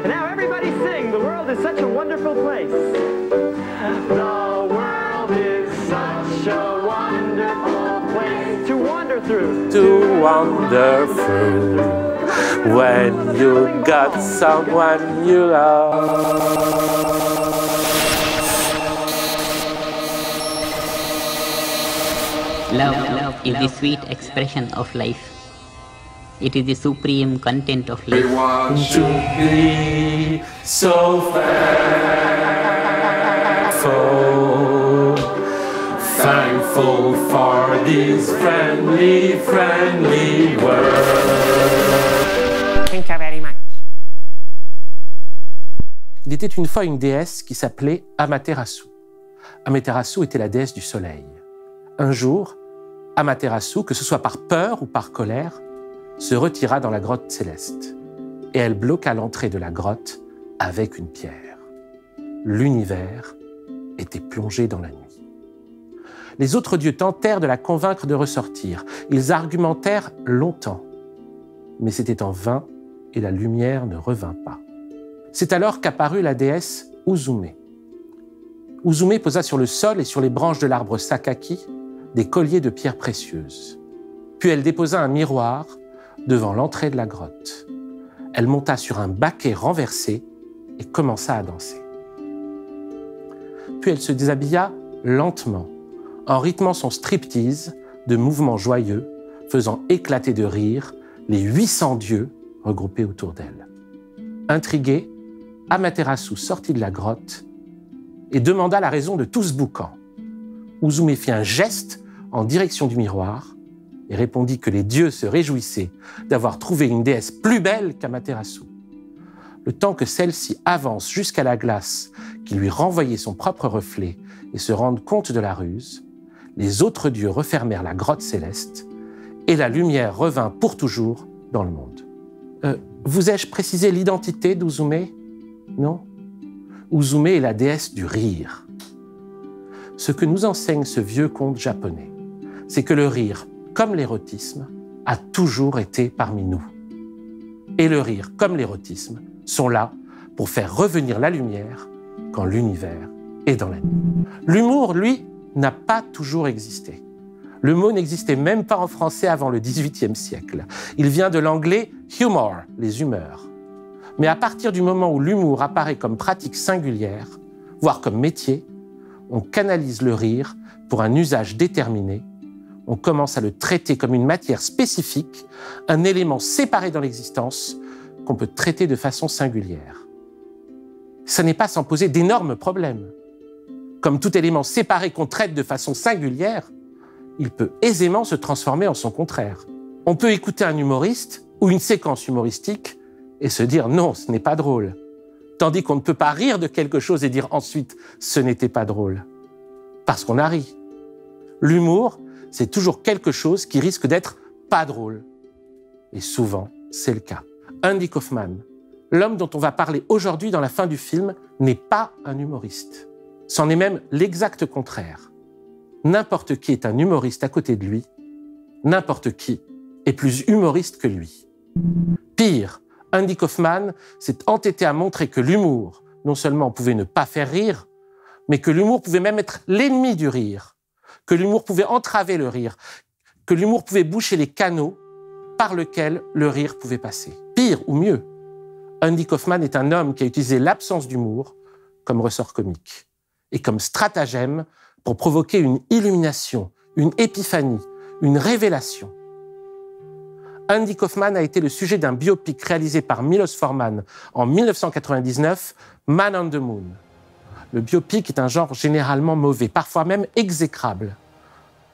And now everybody sing, the world is such a wonderful place. The world is such a wonderful place to wander through. To wander through when you got someone you love. Love is the sweet expression of life. It is the supreme content of life. We want to be so thankful for this friendly world. Thank you very much. Il était une fois une déesse qui s'appelait Amaterasu. Amaterasu était la déesse du soleil. Un jour, Amaterasu, que ce soit par peur ou par colère, se retira dans la grotte céleste. Et elle bloqua l'entrée de la grotte avec une pierre. L'univers était plongé dans la nuit. Les autres dieux tentèrent de la convaincre de ressortir. Ils argumentèrent longtemps. Mais c'était en vain et la lumière ne revint pas. C'est alors qu'apparut la déesse Uzume. Uzume posa sur le sol et sur les branches de l'arbre Sakaki des colliers de pierres précieuses. Puis elle déposa un miroir devant l'entrée de la grotte. Elle monta sur un baquet renversé et commença à danser. Puis elle se déshabilla lentement, en rythmant son striptease de mouvements joyeux, faisant éclater de rire les 800 dieux regroupés autour d'elle. Intrigué, Amaterasu sortit de la grotte et demanda la raison de tout ce boucan. Uzume fit un geste en direction du miroir et répondit que les dieux se réjouissaient d'avoir trouvé une déesse plus belle qu'Amaterasu. Le temps que celle-ci avance jusqu'à la glace qui lui renvoyait son propre reflet et se rende compte de la ruse, les autres dieux refermèrent la grotte céleste et la lumière revint pour toujours dans le monde. Vous ai-je précisé l'identité d'Uzume ? Non. Uzume est la déesse du rire. Ce que nous enseigne ce vieux conte japonais, c'est que le rire, comme l'érotisme, a toujours été parmi nous. Et le rire, comme l'érotisme, sont là pour faire revenir la lumière quand l'univers est dans la nuit. L'humour, lui, n'a pas toujours existé. Le mot n'existait même pas en français avant le XVIIIe siècle. Il vient de l'anglais « humor », les humeurs. Mais à partir du moment où l'humour apparaît comme pratique singulière, voire comme métier, on canalise le rire pour un usage déterminé. On commence à le traiter comme une matière spécifique, un élément séparé dans l'existence qu'on peut traiter de façon singulière. Ça n'est pas sans poser d'énormes problèmes. Comme tout élément séparé qu'on traite de façon singulière, il peut aisément se transformer en son contraire. On peut écouter un humoriste ou une séquence humoristique et se dire « non, ce n'est pas drôle », tandis qu'on ne peut pas rire de quelque chose et dire ensuite « ce n'était pas drôle », parce qu'on a ri. L'humour, c'est toujours quelque chose qui risque d'être pas drôle. Et souvent, c'est le cas. Andy Kaufman, l'homme dont on va parler aujourd'hui dans la fin du film, n'est pas un humoriste. C'en est même l'exact contraire. N'importe qui est un humoriste à côté de lui, n'importe qui est plus humoriste que lui. Pire, Andy Kaufman s'est entêté à montrer que l'humour, non seulement pouvait ne pas faire rire, mais que l'humour pouvait même être l'ennemi du rire, que l'humour pouvait entraver le rire, que l'humour pouvait boucher les canaux par lesquels le rire pouvait passer. Pire ou mieux, Andy Kaufman est un homme qui a utilisé l'absence d'humour comme ressort comique et comme stratagème pour provoquer une illumination, une épiphanie, une révélation. Andy Kaufman a été le sujet d'un biopic réalisé par Milos Forman en 1999, Man on the Moon. Le biopic est un genre généralement mauvais, parfois même exécrable.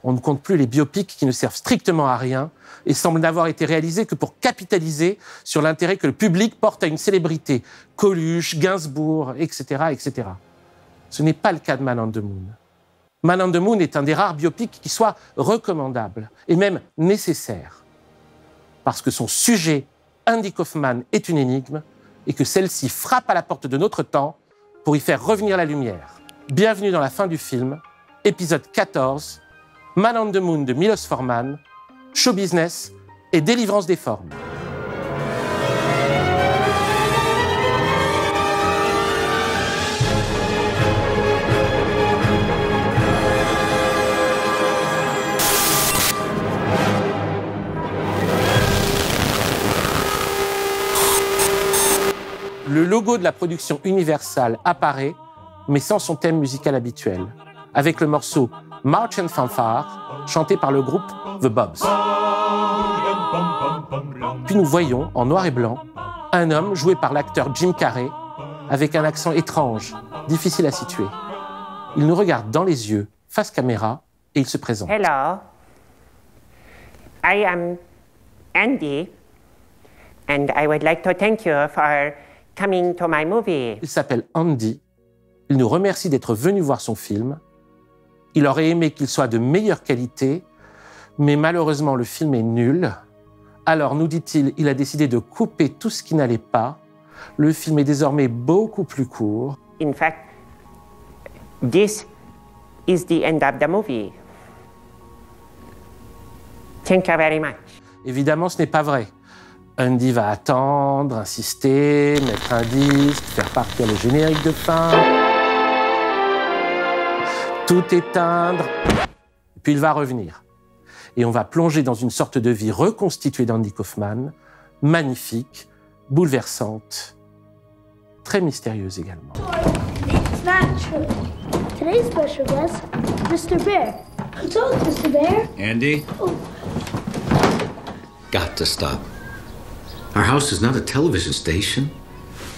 On ne compte plus les biopics qui ne servent strictement à rien et semblent n'avoir été réalisés que pour capitaliser sur l'intérêt que le public porte à une célébrité, Coluche, Gainsbourg, etc., etc. Ce n'est pas le cas de Man on the Moon. Man on the Moon est un des rares biopics qui soit recommandable et même nécessaire. Parce que son sujet, Andy Kaufman, est une énigme et que celle-ci frappe à la porte de notre temps pour y faire revenir la lumière. Bienvenue dans la fin du film, épisode 14, Man on the Moon de Milos Forman, show business et délivrance des formes. Le logo de la production Universal apparaît, mais sans son thème musical habituel, avec le morceau March and Fanfare, chanté par le groupe The Bobs. Puis nous voyons, en noir et blanc, un homme joué par l'acteur Jim Carrey, avec un accent étrange, difficile à situer. Il nous regarde dans les yeux, face caméra, et il se présente. Hello, I am Andy, and I would like to thank you for coming to my movie. Il s'appelle Andy. Il nous remercie d'être venu voir son film. Il aurait aimé qu'il soit de meilleure qualité, mais malheureusement le film est nul. Alors, nous dit-il, il a décidé de couper tout ce qui n'allait pas. Le film est désormais beaucoup plus court. In fact, this is the end of the movie. Thank you very much. Évidemment, ce n'est pas vrai. Andy va attendre, insister, mettre un disque, faire partir le générique de fin, tout éteindre, puis il va revenir. Et on va plonger dans une sorte de vie reconstituée d'Andy Kaufman, magnifique, bouleversante, très mystérieuse également. It's not true. Today's special guest, Mr. Bear. What's up, Mr. Bear? Andy? Oh. Got to stop. Our house is not a television station.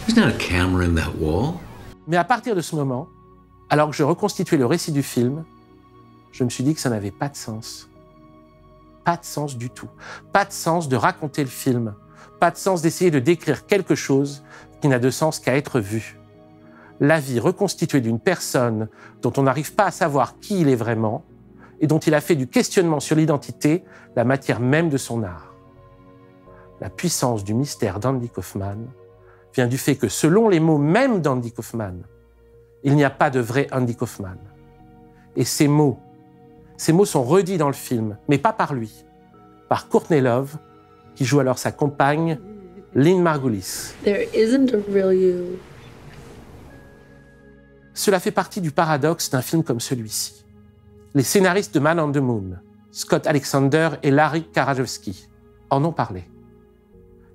There's not a camera in that wall. Mais à partir de ce moment, alors que je reconstituais le récit du film, je me suis dit que ça n'avait pas de sens. Pas de sens du tout. Pas de sens de raconter le film. Pas de sens d'essayer de décrire quelque chose qui n'a de sens qu'à être vu. La vie reconstituée d'une personne dont on n'arrive pas à savoir qui il est vraiment et dont il a fait du questionnement sur l'identité la matière même de son art. La puissance du mystère d'Andy Kaufman vient du fait que, selon les mots même d'Andy Kaufman, il n'y a pas de vrai Andy Kaufman. Et ces mots sont redits dans le film, mais pas par lui, par Courtney Love, qui joue alors sa compagne, Lynn Margulis. There isn't a real you. Cela fait partie du paradoxe d'un film comme celui-ci. Les scénaristes de Man on the Moon, Scott Alexander et Larry Karajewski, en ont parlé.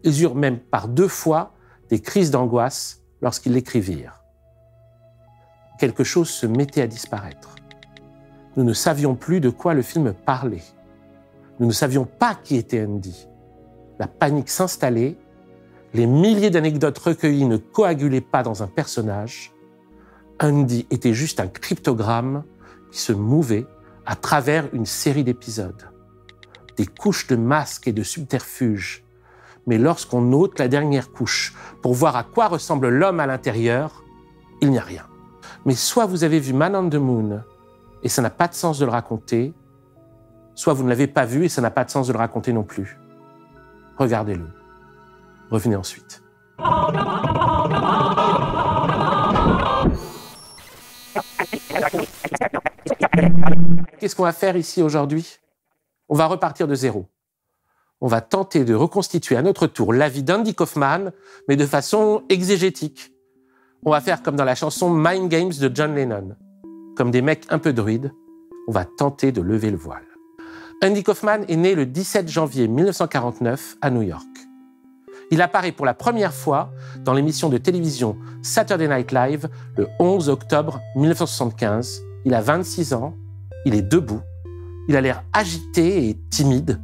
Ils eurent même par 2 fois des crises d'angoisse lorsqu'ils l'écrivirent. Quelque chose se mettait à disparaître. Nous ne savions plus de quoi le film parlait. Nous ne savions pas qui était Andy. La panique s'installait, les milliers d'anecdotes recueillies ne coagulaient pas dans un personnage. Andy était juste un cryptogramme qui se mouvait à travers une série d'épisodes. Des couches de masques et de subterfuges. Mais lorsqu'on ôte la dernière couche pour voir à quoi ressemble l'homme à l'intérieur, il n'y a rien. Mais soit vous avez vu Man on the Moon et ça n'a pas de sens de le raconter, soit vous ne l'avez pas vu et ça n'a pas de sens de le raconter non plus. Regardez-le. Revenez ensuite. Qu'est-ce qu'on va faire ici aujourd'hui? On va repartir de zéro. On va tenter de reconstituer à notre tour la vie d'Andy Kaufman, mais de façon exégétique. On va faire comme dans la chanson Mind Games de John Lennon. Comme des mecs un peu druides, on va tenter de lever le voile. Andy Kaufman est né le 17 janvier 1949 à New York. Il apparaît pour la première fois dans l'émission de télévision Saturday Night Live le 11 octobre 1975. Il a 26 ans, il est debout, il a l'air agité et timide.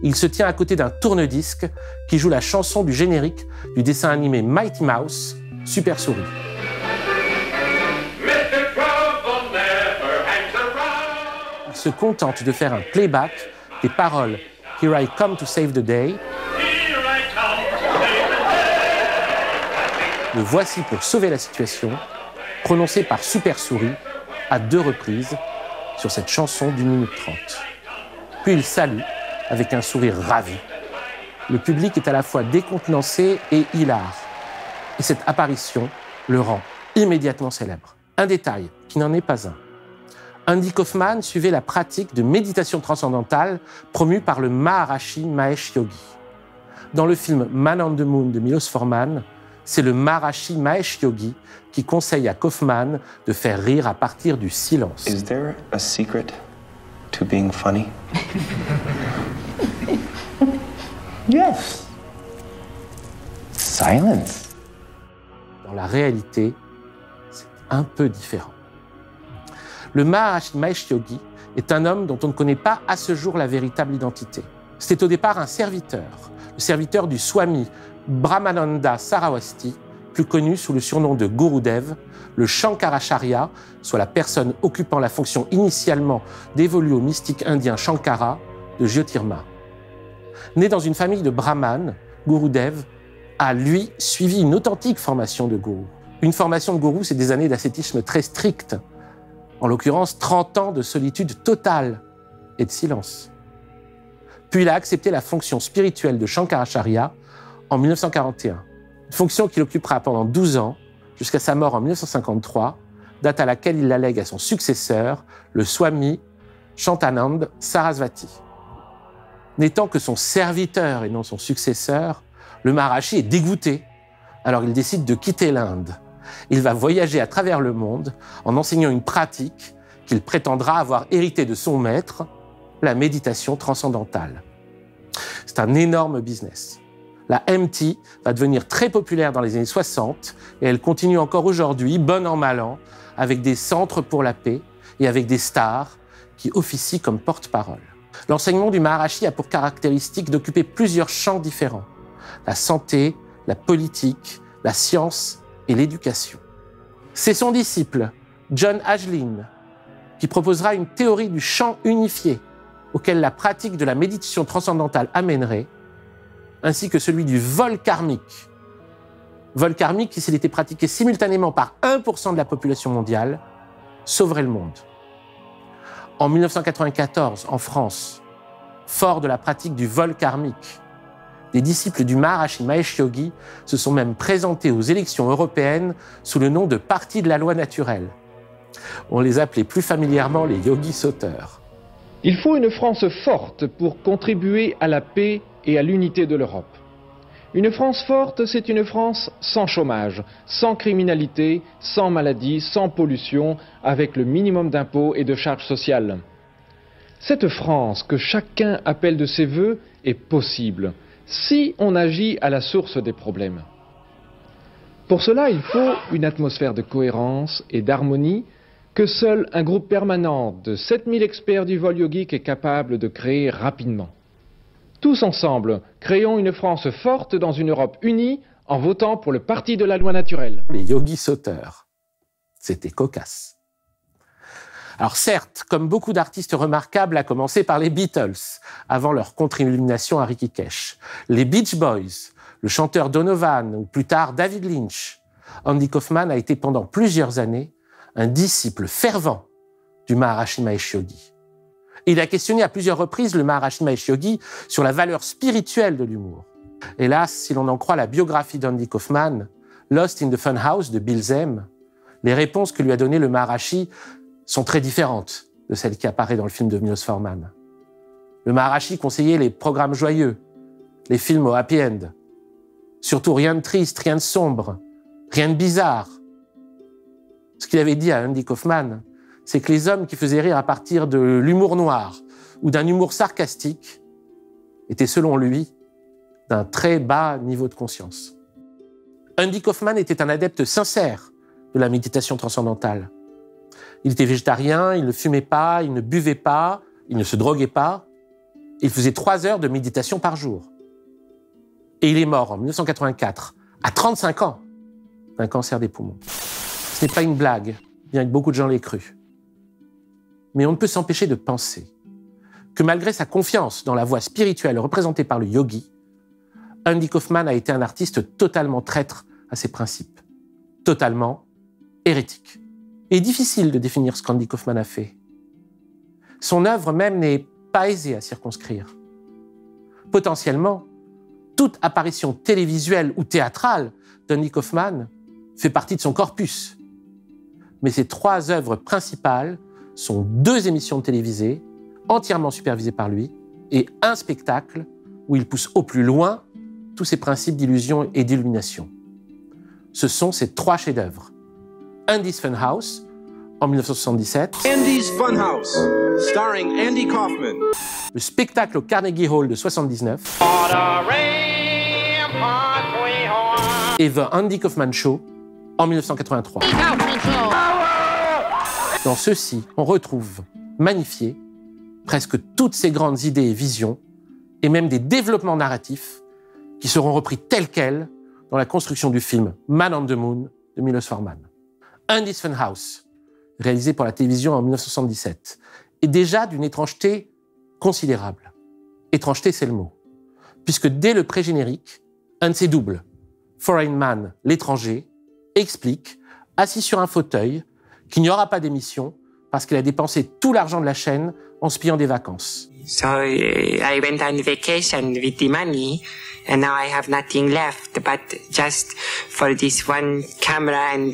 Il se tient à côté d'un tourne-disque qui joue la chanson du générique du dessin animé Mighty Mouse, Super Souris. Il se contente de faire un playback des paroles « Here I come to save the day ». Le voici pour sauver la situation, prononcé par Super Souris à 2 reprises sur cette chanson d'1 minute 30. Puis il salue avec un sourire ravi. Le public est à la fois décontenancé et hilar. Et cette apparition le rend immédiatement célèbre. Un détail qui n'en est pas un. Andy Kaufman suivait la pratique de méditation transcendantale promue par le Maharishi Mahesh Yogi. Dans le film Man on the Moon de Milos Forman, c'est le Maharishi Mahesh Yogi qui conseille à Kaufman de faire rire à partir du silence. Is there a secret to being funny? Yes. Silence. dans la réalité, c'est un peu différent. Le Maharishi Mahesh Yogi est un homme dont on ne connaît pas à ce jour la véritable identité. C'était au départ un serviteur, le serviteur du Swami Brahmananda Saraswati, plus connu sous le surnom de Gurudev, le Shankaracharya, soit la personne occupant la fonction initialement dévolue au mystique indien Shankara de Jyotirma. Né dans une famille de brahmanes, Gurudev a, lui, suivi une authentique formation de gourou. Une formation de gourou, c'est des années d'ascétisme très strict, en l'occurrence 30 ans de solitude totale et de silence. Puis il a accepté la fonction spirituelle de Shankaracharya en 1941, une fonction qu'il occupera pendant 12 ans, jusqu'à sa mort en 1953, date à laquelle il la lègue à son successeur, le Swami Shantanand Saraswati. N'étant que son serviteur et non son successeur, le Maharishi est dégoûté, alors il décide de quitter l'Inde. Il va voyager à travers le monde en enseignant une pratique qu'il prétendra avoir héritée de son maître, la méditation transcendantale. C'est un énorme business. La MT va devenir très populaire dans les années 60 et elle continue encore aujourd'hui, bon an mal an, avec des centres pour la paix et avec des stars qui officient comme porte-parole. L'enseignement du Maharishi a pour caractéristique d'occuper plusieurs champs différents. La santé, la politique, la science et l'éducation. C'est son disciple, John Ageline, qui proposera une théorie du champ unifié auquel la pratique de la méditation transcendantale amènerait, ainsi que celui du vol karmique. Vol karmique qui, s'il était pratiqué simultanément par 1% de la population mondiale, sauverait le monde. En 1994, en France, fort de la pratique du vol karmique, des disciples du Maharishi Mahesh Yogi se sont même présentés aux élections européennes sous le nom de Parti de la loi naturelle. On les appelait plus familièrement les yogis sauteurs. Il faut une France forte pour contribuer à la paix et à l'unité de l'Europe. Une France forte, c'est une France sans chômage, sans criminalité, sans maladie, sans pollution, avec le minimum d'impôts et de charges sociales. Cette France que chacun appelle de ses voeux est possible si on agit à la source des problèmes. Pour cela, il faut une atmosphère de cohérence et d'harmonie que seul un groupe permanent de 7000 experts du vol yogique est capable de créer rapidement. Tous ensemble, créons une France forte dans une Europe unie en votant pour le Parti de la loi naturelle. Les yogis sauteurs, c'était cocasse. Alors certes, comme beaucoup d'artistes remarquables, à commencer par les Beatles, avant leur contre-illumination à Rikikesh, les Beach Boys, le chanteur Donovan ou plus tard David Lynch, Andy Kaufman a été pendant plusieurs années un disciple fervent du Maharishi Mahesh Yogi. Il a questionné à plusieurs reprises le Maharishi Mahesh Yogi sur la valeur spirituelle de l'humour. Hélas, si l'on en croit la biographie d'Andy Kaufman, Lost in the Funhouse de Bill Zem, les réponses que lui a données le Maharishi sont très différentes de celles qui apparaissent dans le film de Milos Forman. Le Maharishi conseillait les programmes joyeux, les films au happy end. Surtout rien de triste, rien de sombre, rien de bizarre. Ce qu'il avait dit à Andy Kaufman, c'est que les hommes qui faisaient rire à partir de l'humour noir ou d'un humour sarcastique étaient, selon lui, d'un très bas niveau de conscience. Andy Kaufman était un adepte sincère de la méditation transcendantale. Il était végétarien, il ne fumait pas, il ne buvait pas, il ne se droguait pas. Il faisait 3 heures de méditation par jour. Et il est mort en 1984, à 35 ans, d'un cancer des poumons. Ce n'est pas une blague, bien que beaucoup de gens l'aient cru. Mais on ne peut s'empêcher de penser que malgré sa confiance dans la voie spirituelle représentée par le yogi, Andy Kaufman a été un artiste totalement traître à ses principes, totalement hérétique. Il est difficile de définir ce qu'Andy Kaufman a fait. Son œuvre même n'est pas aisée à circonscrire. Potentiellement, toute apparition télévisuelle ou théâtrale d'Andy Kaufman fait partie de son corpus. Mais ses 3 œuvres principales sont 2 émissions télévisées, entièrement supervisées par lui, et un spectacle où il pousse au plus loin tous ses principes d'illusion et d'illumination. Ce sont ces 3 chefs-d'œuvre. Andy's Funhouse, en 1977. Andy's Funhouse, starring Andy Kaufman. Le spectacle au Carnegie Hall de 79. Et The Andy Kaufman Show, en 1983. Dans ceux-ci, on retrouve, magnifiés, presque toutes ces grandes idées et visions, et même des développements narratifs qui seront repris tels quels dans la construction du film Man on the Moon de Milos Forman. Andy's Funhouse, réalisé pour la télévision en 1977, est déjà d'une étrangeté considérable. Étrangeté, c'est le mot. Puisque dès le pré-générique, un de ses doubles, Foreign Man, l'étranger, explique, assis sur un fauteuil, qu'il n'y aura pas d'émission parce qu'il a dépensé tout l'argent de la chaîne en se pillant des vacances. So I went on vacation with the money, and now I have nothing left but just for this one camera and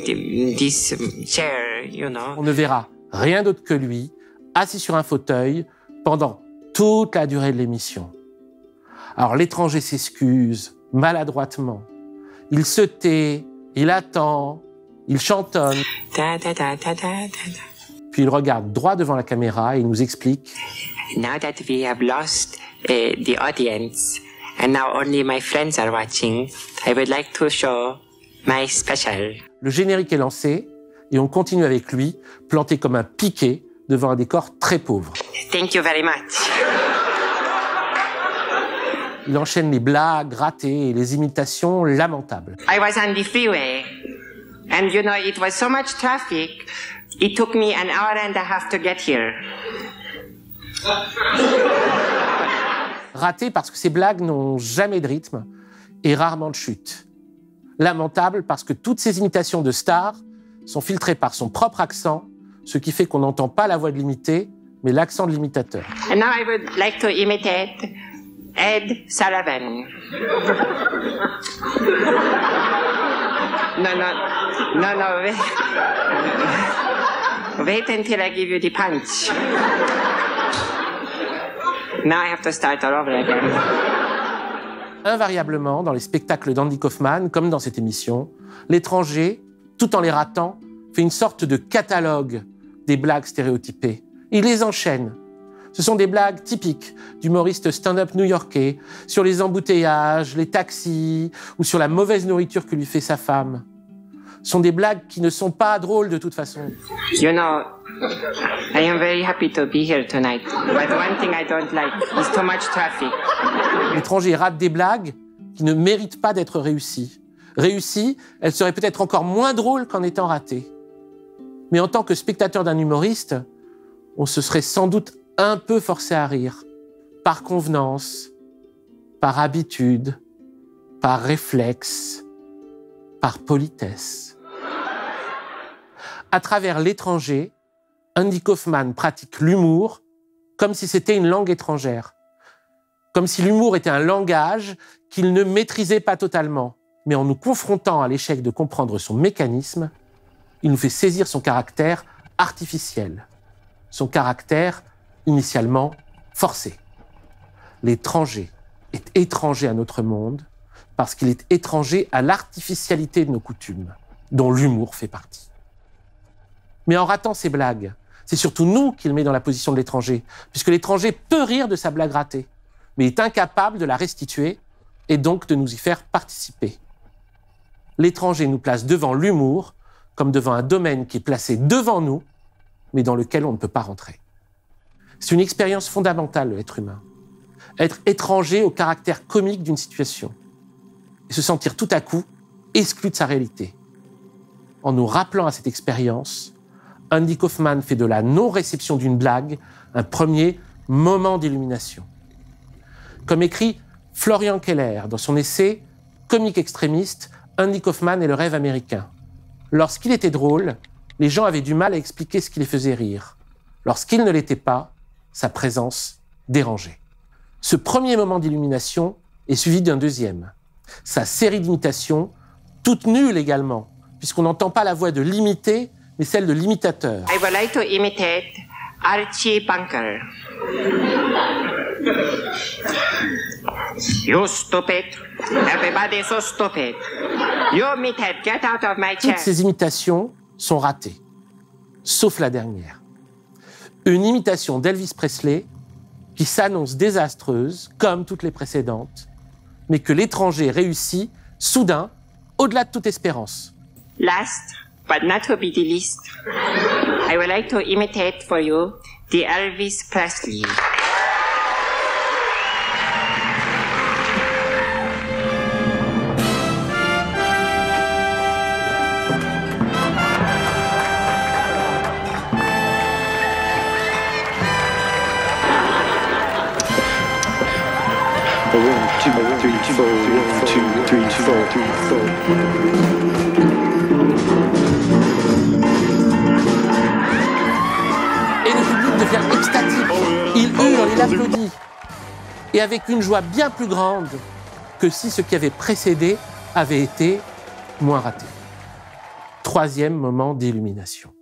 this chair, you know. On ne verra rien d'autre que lui, assis sur un fauteuil, pendant toute la durée de l'émission. Alors l'étranger s'excuse, maladroitement. Il se tait, il attend, il chantonne. Puis il regarde droit devant la caméra et il nous explique. Now that we have lost the audience and now only my friends are watching, I would like to show my special. Le générique est lancé et on continue avec lui, planté comme un piquet devant un décor très pauvre. Thank you very much. Il enchaîne les blagues ratées et les imitations lamentables. I was on the freeway and you know it was so much traffic, it took me an hour and a half to get here. Raté parce que ces blagues n'ont jamais de rythme et rarement de chute. Lamentable parce que toutes ces imitations de stars sont filtrées par son propre accent, ce qui fait qu'on n'entend pas la voix de l'imité, mais l'accent de l'imitateur. And now I would like to imitate Ed Sullivan. No, wait until I give you the punch. Now I have to start all over again. Invariablement, dans les spectacles d'Andy Kaufman, comme dans cette émission, l'étranger, tout en les ratant, fait une sorte de catalogue des blagues stéréotypées. Il les enchaîne. Ce sont des blagues typiques d'humoristes stand-up new-yorkais sur les embouteillages, les taxis ou sur la mauvaise nourriture que lui fait sa femme. Ce sont des blagues qui ne sont pas drôles de toute façon. You know, I am very happy to be here tonight, but one thing I don't like is too much traffic. L'étranger rate des blagues qui ne méritent pas d'être réussies. Réussies, elles seraient peut-être encore moins drôles qu'en étant ratées. Mais en tant que spectateur d'un humoriste, on se serait sans doute un peu forcé à rire, par convenance, par habitude, par réflexe, par politesse. À travers l'étranger, Andy Kaufman pratique l'humour comme si c'était une langue étrangère, comme si l'humour était un langage qu'il ne maîtrisait pas totalement. Mais en nous confrontant à l'échec de comprendre son mécanisme, il nous fait saisir son caractère artificiel, son caractère initialement forcé. L'étranger est étranger à notre monde parce qu'il est étranger à l'artificialité de nos coutumes, dont l'humour fait partie. Mais en ratant ces blagues, c'est surtout nous qu'il met dans la position de l'étranger, puisque l'étranger peut rire de sa blague ratée, mais est incapable de la restituer et donc de nous y faire participer. L'étranger nous place devant l'humour comme devant un domaine qui est placé devant nous, mais dans lequel on ne peut pas rentrer. C'est une expérience fondamentale de l'être humain. Être étranger au caractère comique d'une situation et se sentir tout à coup exclu de sa réalité. En nous rappelant à cette expérience, Andy Kaufman fait de la non-réception d'une blague un premier moment d'illumination. Comme écrit Florian Keller dans son essai « Comique extrémiste, Andy Kaufman et le rêve américain ». Lorsqu'il était drôle, les gens avaient du mal à expliquer ce qui les faisait rire. Lorsqu'il ne l'était pas, sa présence dérangeait. Ce premier moment d'illumination est suivi d'un deuxième. Sa série d'imitations, toute nulle également, puisqu'on n'entend pas la voix de l'imité, mais celle de l'imitateur. I would like to imitate Archie Bunker. You stupid. Everybody's so stupid. You meathead, get out of my chair. Toutes ces imitations sont ratées, sauf la dernière. Une imitation d'Elvis Presley qui s'annonce désastreuse, comme toutes les précédentes, mais que l'étranger réussit, soudain, au-delà de toute espérance. Last, but not to be the least, I would like to imitate for you the Elvis Presley. Et le public devient extatique. Il hurle, il applaudit. Et avec une joie bien plus grande que si ce qui avait précédé avait été moins raté. Troisième moment d'illumination.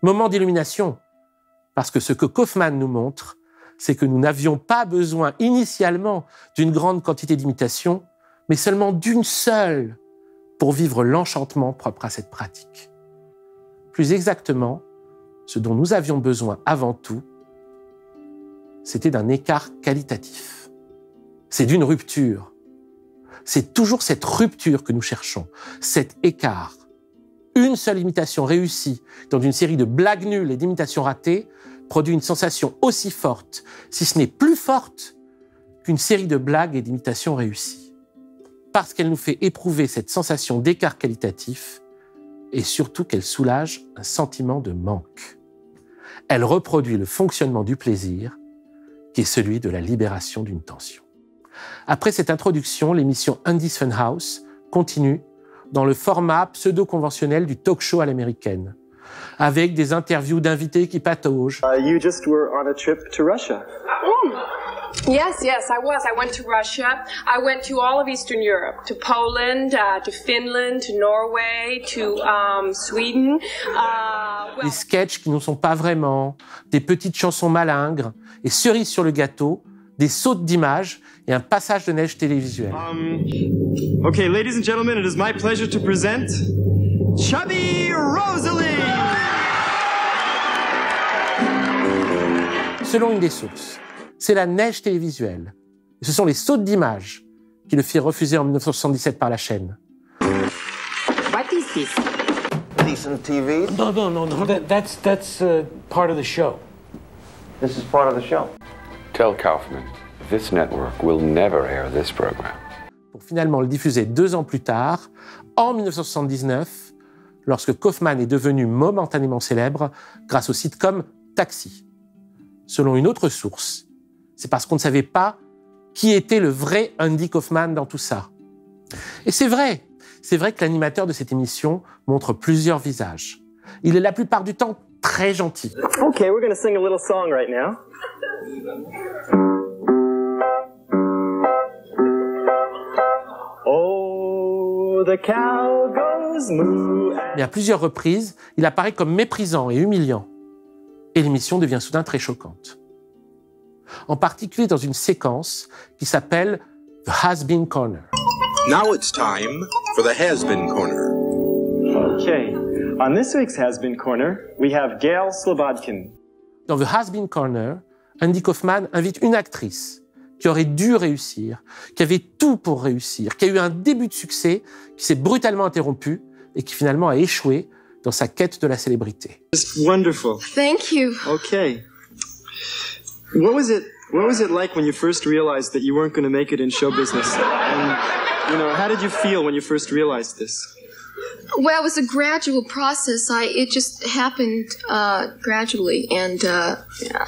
Moment d'illumination, parce que ce que Kaufman nous montre, c'est que nous n'avions pas besoin initialement d'une grande quantité d'imitation, mais seulement d'une seule pour vivre l'enchantement propre à cette pratique. Plus exactement, ce dont nous avions besoin avant tout, c'était d'un écart qualitatif. C'est d'une rupture. C'est toujours cette rupture que nous cherchons, cet écart. Une seule imitation réussie dans une série de blagues nulles et d'imitations ratées produit une sensation aussi forte, si ce n'est plus forte, qu'une série de blagues et d'imitations réussies. Parce qu'elle nous fait éprouver cette sensation d'écart qualitatif et surtout qu'elle soulage un sentiment de manque. Elle reproduit le fonctionnement du plaisir, qui est celui de la libération d'une tension. Après cette introduction, l'émission Andy's Funhouse continue dans le format pseudo-conventionnel du talk show à l'américaine, avec des interviews d'invités qui pataugent. You just were on a trip to Russia. Yes, I was. I went to Russia. I went to all of Eastern Europe, to Poland, to Finland, to Norway, to Sweden. Des sketchs qui ne sont pas vraiment, des petites chansons malingres, et cerise sur le gâteau, des sautes d'images et un passage de neige télévisuel. Okay, ladies and gentlemen, it is my pleasure to present Chubby Rosalie. Selon une des sources, c'est la neige télévisuelle. Et ce sont les sautes d'images qui le firent refuser en 1977 par la chaîne. What is this? Decent TV. No. That's part of the show. This is part of the show. Tell Kaufman, this network will never air this program. Pour finalement le diffuser 2 ans plus tard, en 1979, lorsque Kaufman est devenu momentanément célèbre grâce au sitcom Taxi. Selon une autre source, c'est parce qu'on ne savait pas qui était le vrai Andy Kaufman dans tout ça. Et c'est vrai que l'animateur de cette émission montre plusieurs visages. Il est la plupart du temps très gentil. Okay, we're going to sing a little song right now. Oh, the cow goes moo. Mais à plusieurs reprises, il apparaît comme méprisant et humiliant. Et l'émission devient soudain très choquante. En particulier dans une séquence qui s'appelle The Has-Been Corner. Now it's time for the Has-Been Corner. Okay, on this week's Has-Been Corner, we have Gail Slobodkin. Dans The Has-Been Corner, Andy Kaufman invite une actrice qui aurait dû réussir, qui avait tout pour réussir, qui a eu un début de succès, qui s'est brutalement interrompu et qui finalement a échoué dans sa quête de la célébrité. Just wonderful. Thank you. Okay. What was it like when you first realized that you weren't going to make it in show business? And, how did you feel when you first realized this? Well, it was a gradual process. It just happened gradually, and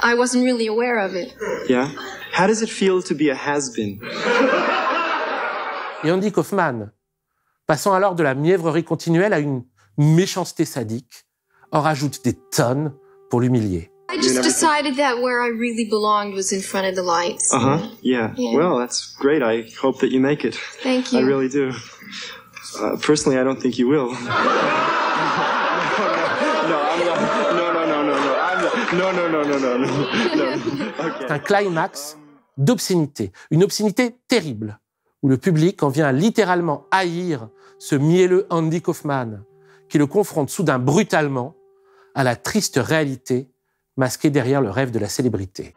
I wasn't really aware of it. Yeah? How does it feel to be a has-been? Et Andy Kaufman, passant alors de la mièvrerie continuelle à une méchanceté sadique, en rajoute des tonnes pour l'humilier. I just decided that where I really belonged was in front of the lights. Yeah. Well, that's great. I hope that you make it. Thank you. I really do. Personally, I don't think you will. C'est un climax d'obscénité, une obscénité terrible, où le public en vient à littéralement haïr ce mielleux Andy Kaufman, qui le confronte soudain brutalement à la triste réalité masquée derrière le rêve de la célébrité.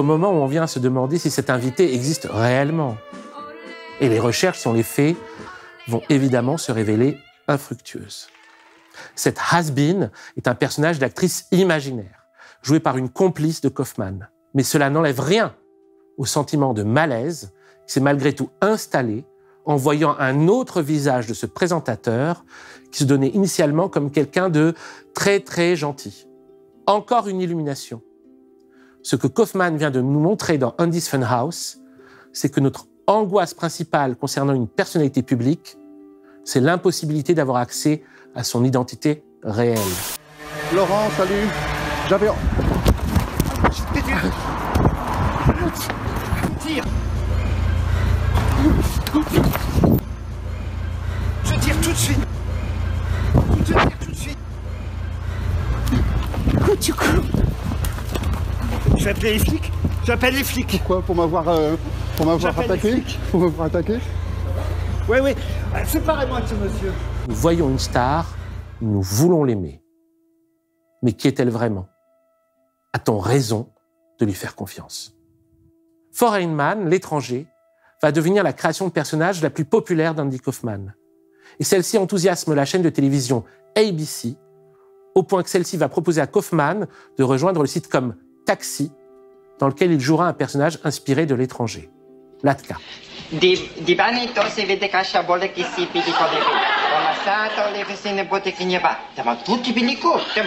jusqu'au moment où on vient se demander si cet invité existe réellement. Et les recherches, si on les fait, vont évidemment se révéler infructueuses. Cette has-been est un personnage d'actrice imaginaire, joué par une complice de Kaufman. Mais cela n'enlève rien au sentiment de malaise qui s'est malgré tout installé en voyant un autre visage de ce présentateur qui se donnait initialement comme quelqu'un de très très gentil. Encore une illumination. Ce que Kaufman vient de nous montrer dans Andy's Funhouse, c'est que notre angoisse principale concernant une personnalité publique, c'est l'impossibilité d'avoir accès à son identité réelle. Laurent, salut. J'avais... Tire. Je tire tout de suite. Je tire tout de suite. Tu cours. Je vais appeler les flics. J'appelle les flics. Pourquoi? Pour m'avoir attaqué? Pour m'avoir attaqué? Oui, oui. Séparez-moi de ce monsieur. Nous voyons une star, nous voulons l'aimer. Mais qui est-elle vraiment? A-t-on raison de lui faire confiance? Foreign Man, l'étranger, va devenir la création de personnage la plus populaire d'Andy Kaufman. Et celle-ci enthousiasme la chaîne de télévision ABC, au point que celle-ci va proposer à Kaufman de rejoindre le sitcom Taxi, dans lequel il jouera un personnage inspiré de l'étranger, Latka. Di bani to si vede che c'è bolle che si pidi con le vite. Una sata le vecine botte che ne va. Ma tutti bini corti.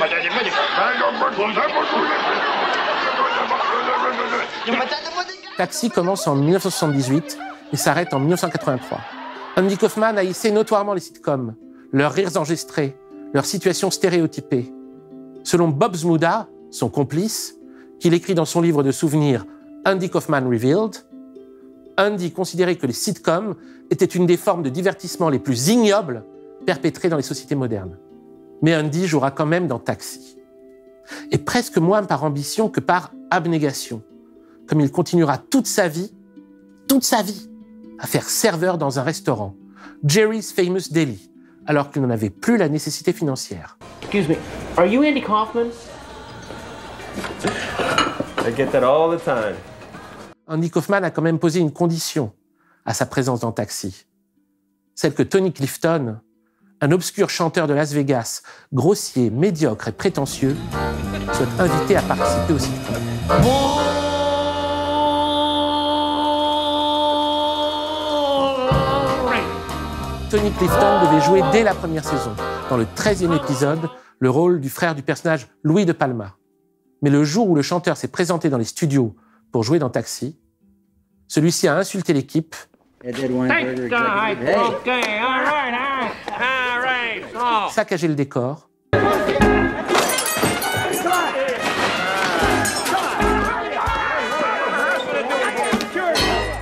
Taxi commence en 1978 et s'arrête en 1983. Andy Kaufman haïssait notoirement les sitcoms, leurs rires enregistrés, leurs situations stéréotypées. Selon Bob Zmuda, son complice, qu'il écrit dans son livre de souvenirs Andy Kaufman Revealed, Andy considérait que les sitcoms étaient une des formes de divertissement les plus ignobles perpétrées dans les sociétés modernes. Mais Andy jouera quand même dans Taxi. Et presque moins par ambition que par abnégation, comme il continuera toute sa vie, à faire serveur dans un restaurant, Jerry's Famous Deli, alors qu'il n'en avait plus la nécessité financière. Excuse me, are you Andy Kaufman? I get that all the time. Andy Kaufman a quand même posé une condition à sa présence dans Taxi. Celle que Tony Clifton, un obscur chanteur de Las Vegas, grossier, médiocre et prétentieux, soit invité à participer au sitcom. Tony Clifton devait jouer dès la première saison, dans le 13e épisode, le rôle du frère du personnage Louis de Palma. Mais le jour où le chanteur s'est présenté dans les studios pour jouer dans Taxi, celui-ci a insulté l'équipe, saccagé le décor, et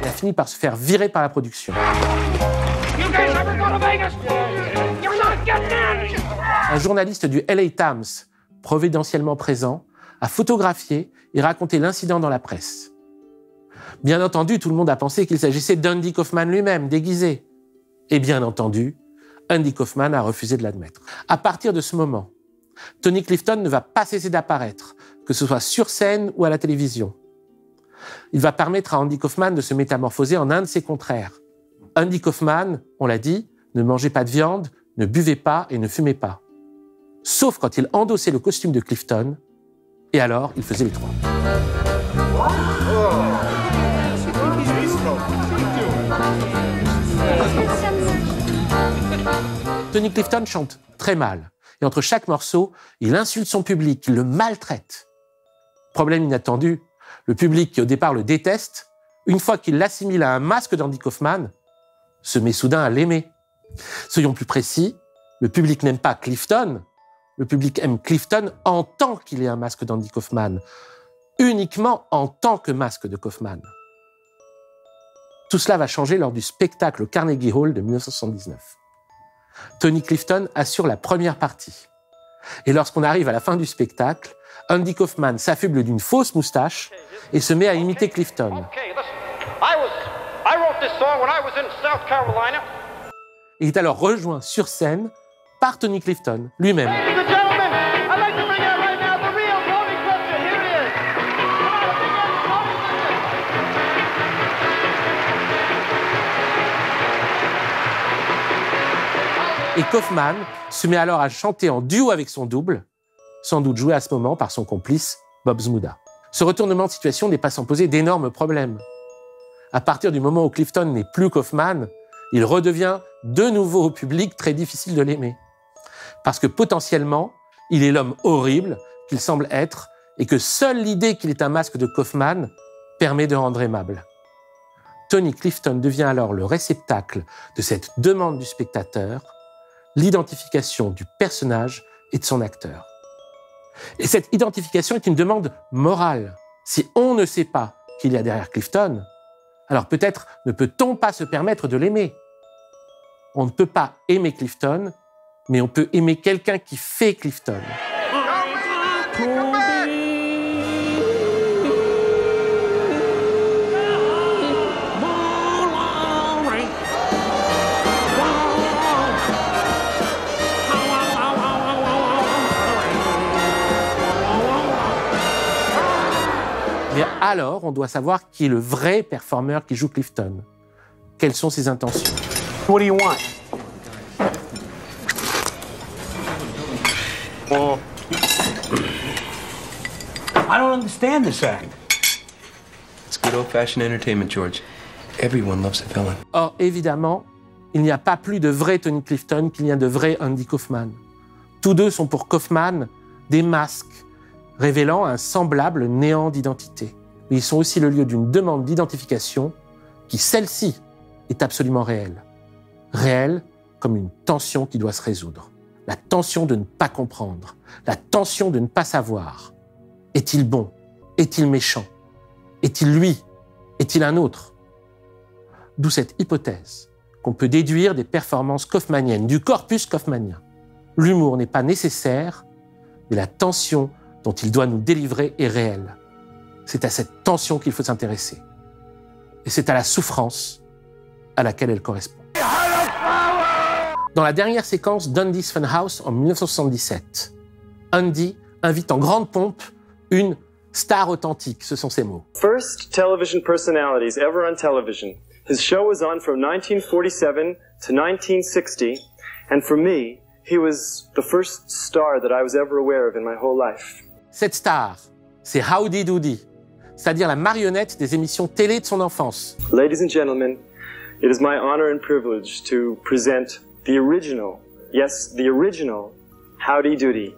a fini par se faire virer par la production. Un journaliste du LA Times, providentiellement présent, a photographié et raconté l'incident dans la presse. Bien entendu, tout le monde a pensé qu'il s'agissait d'Andy Kaufman lui-même, déguisé. Et bien entendu, Andy Kaufman a refusé de l'admettre. À partir de ce moment, Tony Clifton ne va pas cesser d'apparaître, que ce soit sur scène ou à la télévision. Il va permettre à Andy Kaufman de se métamorphoser en un de ses contraires. Andy Kaufman, on l'a dit, ne mangeait pas de viande, ne buvait pas et ne fumait pas. Sauf quand il endossait le costume de Clifton, et alors il faisait les trois. Tony Clifton chante très mal, et entre chaque morceau, il insulte son public, il le maltraite. Problème inattendu, le public qui au départ le déteste, une fois qu'il l'assimile à un masque d'Andy Kaufman, se met soudain à l'aimer. Soyons plus précis, le public n'aime pas Clifton, le public aime Clifton en tant qu'il est un masque d'Andy Kaufman, uniquement en tant que masque de Kaufman. Tout cela va changer lors du spectacle au Carnegie Hall de 1979. Tony Clifton assure la première partie. Et lorsqu'on arrive à la fin du spectacle, Andy Kaufman s'affuble d'une fausse moustache et se met à imiter Clifton. Il est alors rejoint sur scène par Tony Clifton lui-même. Et Kaufman se met alors à chanter en duo avec son double, sans doute joué à ce moment par son complice Bob Zmuda. Ce retournement de situation n'est pas sans poser d'énormes problèmes. À partir du moment où Clifton n'est plus Kaufman, il redevient de nouveau au public très difficile de l'aimer. Parce que potentiellement, il est l'homme horrible qu'il semble être et que seule l'idée qu'il est un masque de Kaufman permet de rendre aimable. Tony Clifton devient alors le réceptacle de cette demande du spectateur, l'identification du personnage et de son acteur. Et cette identification est une demande morale. Si on ne sait pas qu'il y a derrière Clifton, alors peut-être ne peut-on pas se permettre de l'aimer. On ne peut pas aimer Clifton, mais on peut aimer quelqu'un qui fait Clifton. Mais alors, on doit savoir qui est le vrai performeur qui joue Clifton. Quelles sont ses intentions? What do you want? Well, I don't understand this act. It's good old-fashioned entertainment, George. Everyone loves a villain. Or, évidemment, il n'y a pas plus de vrai Tony Clifton qu'il y a de vrai Andy Kaufman. Tous deux sont pour Kaufman des masques, révélant un semblable néant d'identité. Mais ils sont aussi le lieu d'une demande d'identification qui, celle-ci, est absolument réelle. Réelle comme une tension qui doit se résoudre. La tension de ne pas comprendre. La tension de ne pas savoir. Est-il bon? Est-il méchant? Est-il lui? Est-il un autre? D'où cette hypothèse qu'on peut déduire des performances kaufmaniennes, du corpus kaufmanien. L'humour n'est pas nécessaire, mais la tension dont il doit nous délivrer est réelle. C'est à cette tension qu'il faut s'intéresser. Et c'est à la souffrance à laquelle elle correspond. Dans la dernière séquence d'Andy's Funhouse en 1977, Andy invite en grande pompe une star authentique, ce sont ses mots. First television personalities ever on television. His show was on from 1947 to 1960, and for me, he was the first star that I was ever aware of in my whole life. Cette star, c'est Howdy Doody, c'est-à-dire la marionnette des émissions télé de son enfance. Ladies and gentlemen, it is my honor and privilege to present the original, yes, the original, Howdy Doody.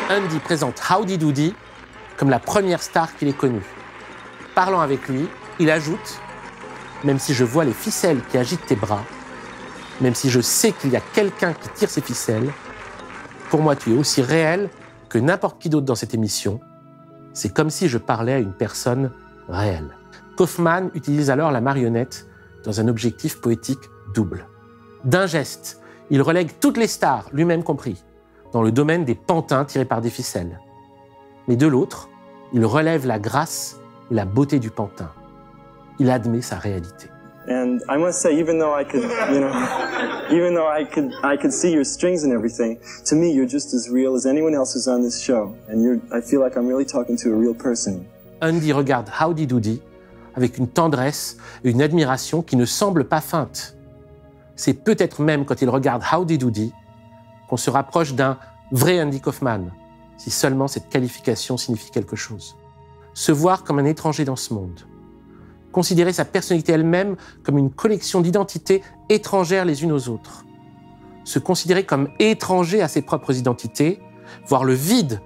Andy présente Howdy Doody comme la première star qu'il ait connue. Parlant avec lui, il ajoute « Même si je vois les ficelles qui agitent tes bras, même si je sais qu'il y a quelqu'un qui tire ces ficelles, pour moi tu es aussi réel que n'importe qui d'autre dans cette émission. C'est comme si je parlais à une personne réelle. » Kaufman utilise alors la marionnette dans un objectif poétique double. D'un geste, il relègue toutes les stars, lui-même compris, dans le domaine des pantins tirés par des ficelles. Mais de l'autre, il relève la grâce et la beauté du pantin. Il admet sa réalité. And I must say, even though I could, even though I could see your strings and everything, to me you're just as real as anyone else who's on this show. And I feel like I'm really talking to a real person. Andy regarde Howdy Doody avec une tendresse et une admiration qui ne semblent pas feintes. C'est peut-être même quand il regarde Howdy Doody qu'on se rapproche d'un vrai Andy Kaufman, si seulement cette qualification signifie quelque chose. Se voir comme un étranger dans ce monde. Considérer sa personnalité elle-même comme une collection d'identités étrangères les unes aux autres. Se considérer comme étranger à ses propres identités, voir le vide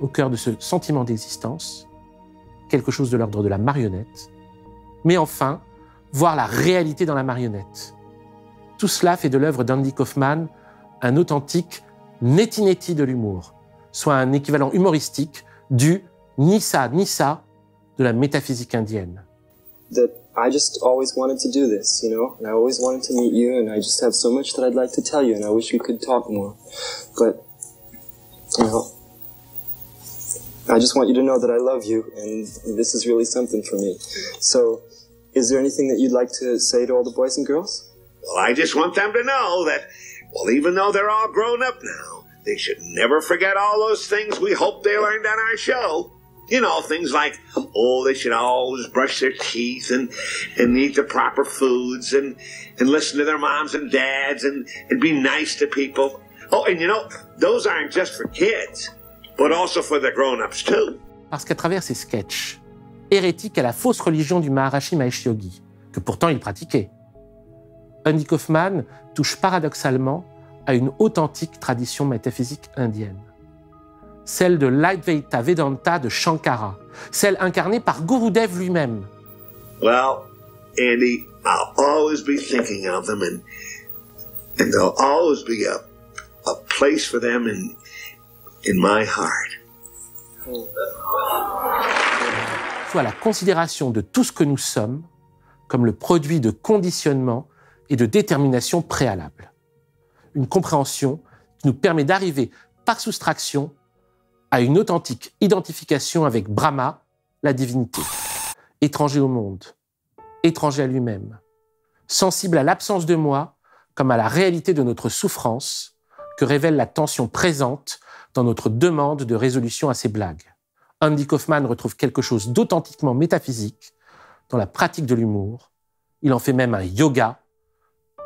au cœur de ce sentiment d'existence, quelque chose de l'ordre de la marionnette, mais enfin, voir la réalité dans la marionnette. Tout cela fait de l'œuvre d'Andy Kaufman un authentique neti-neti de l'humour, soit un équivalent humoristique du ni ça de la métaphysique indienne. That I just always wanted to do this, and I always wanted to meet you, and I just have so much that I'd like to tell you, and I wish we could talk more. But, I just want you to know that I love you, and this is really something for me. So, is there anything that you'd like to say to all the boys and girls? Well, I just want them to know that, well, even though they're all grown up now, they should never forget all those things we hope they learned on our show. You know, things like, oh, they should always brush their teeth and eat the proper foods and listen to their moms and dads and be nice to people. Oh, and you know, those aren't just for kids, but also for the grown-ups too. Parce qu'à travers ses sketchs, hérétiques à la fausse religion du Maharishi Mahesh Yogi, que pourtant il pratiquait, Andy Kaufman touche paradoxalement à une authentique tradition métaphysique indienne. Celle de l'Advaita Vedanta de Shankara, celle incarnée par Gurudev lui-même. Well, Andy, I'll always be thinking of them and there'll always be a place for them in my heart. Soit la considération de tout ce que nous sommes comme le produit de conditionnement et de détermination préalable. Une compréhension qui nous permet d'arriver par soustraction à une authentique identification avec Brahma, la divinité, étranger au monde, étranger à lui-même, sensible à l'absence de moi comme à la réalité de notre souffrance que révèle la tension présente dans notre demande de résolution à ces blagues. Andy Kaufman retrouve quelque chose d'authentiquement métaphysique dans la pratique de l'humour. Il en fait même un yoga.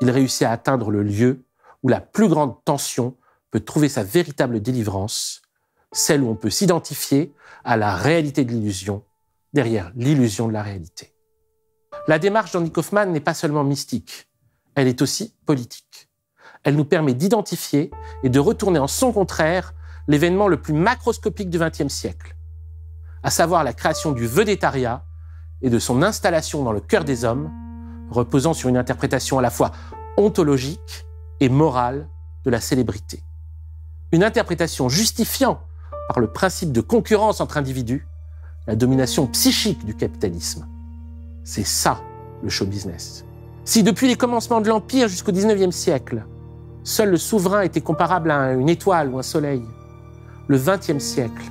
Il réussit à atteindre le lieu où la plus grande tension peut trouver sa véritable délivrance, celle où on peut s'identifier à la réalité de l'illusion, derrière l'illusion de la réalité. La démarche d'Andy Kaufman n'est pas seulement mystique, elle est aussi politique. Elle nous permet d'identifier et de retourner en son contraire l'événement le plus macroscopique du XXe siècle, à savoir la création du vedettariat et de son installation dans le cœur des hommes, reposant sur une interprétation à la fois ontologique et morale de la célébrité. Une interprétation justifiant, par le principe de concurrence entre individus, la domination psychique du capitalisme. C'est ça, le show business. Si depuis les commencements de l'Empire jusqu'au XIXe siècle, seul le souverain était comparable à une étoile ou un soleil, le XXe siècle,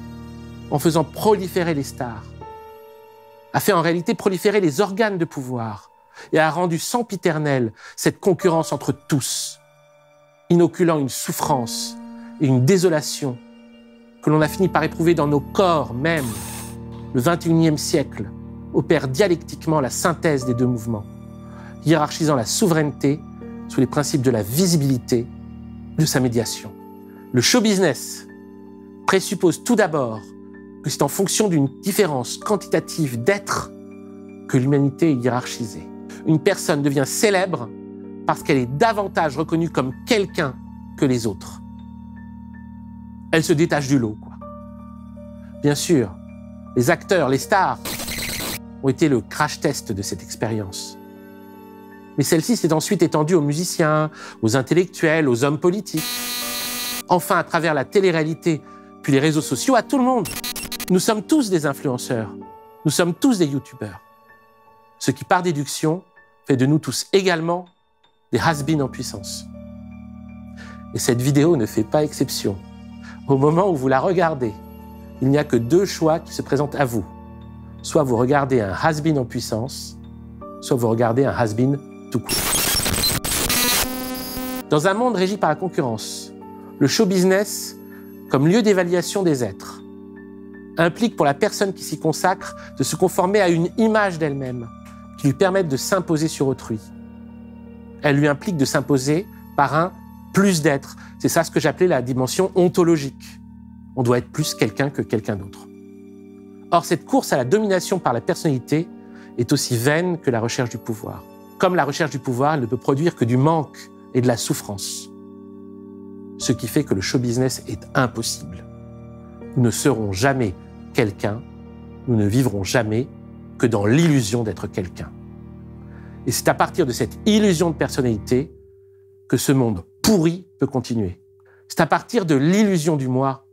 en faisant proliférer les stars, a fait en réalité proliférer les organes de pouvoir et a rendu sempiternelle cette concurrence entre tous, inoculant une souffrance et une désolation que l'on a fini par éprouver dans nos corps même. Le XXIe siècle opère dialectiquement la synthèse des deux mouvements, hiérarchisant la souveraineté sous les principes de la visibilité, de sa médiation. Le show business présuppose tout d'abord que c'est en fonction d'une différence quantitative d'être que l'humanité est hiérarchisée. Une personne devient célèbre parce qu'elle est davantage reconnue comme quelqu'un que les autres. Elle se détache du lot, quoi. Bien sûr, les acteurs, les stars ont été le crash test de cette expérience. Mais celle-ci s'est ensuite étendue aux musiciens, aux intellectuels, aux hommes politiques. Enfin, à travers la télé-réalité, puis les réseaux sociaux, à tout le monde. Nous sommes tous des influenceurs. Nous sommes tous des youtubeurs. Ce qui, par déduction, fait de nous tous également des has-beens en puissance. Et cette vidéo ne fait pas exception. Au moment où vous la regardez, il n'y a que deux choix qui se présentent à vous. Soit vous regardez un has-been en puissance, soit vous regardez un has-been tout court. Dans un monde régi par la concurrence, le show business, comme lieu d'évaluation des êtres, implique pour la personne qui s'y consacre de se conformer à une image d'elle-même qui lui permette de s'imposer sur autrui. Elle lui implique de s'imposer par un plus d'être. C'est ça ce que j'appelais la dimension ontologique. On doit être plus quelqu'un que quelqu'un d'autre. Or, cette course à la domination par la personnalité est aussi vaine que la recherche du pouvoir. Comme la recherche du pouvoir, elle ne peut produire que du manque et de la souffrance. Ce qui fait que le show business est impossible. Nous ne serons jamais quelqu'un, nous ne vivrons jamais que dans l'illusion d'être quelqu'un. Et c'est à partir de cette illusion de personnalité que ce monde pourri peut continuer. C'est à partir de l'illusion du moi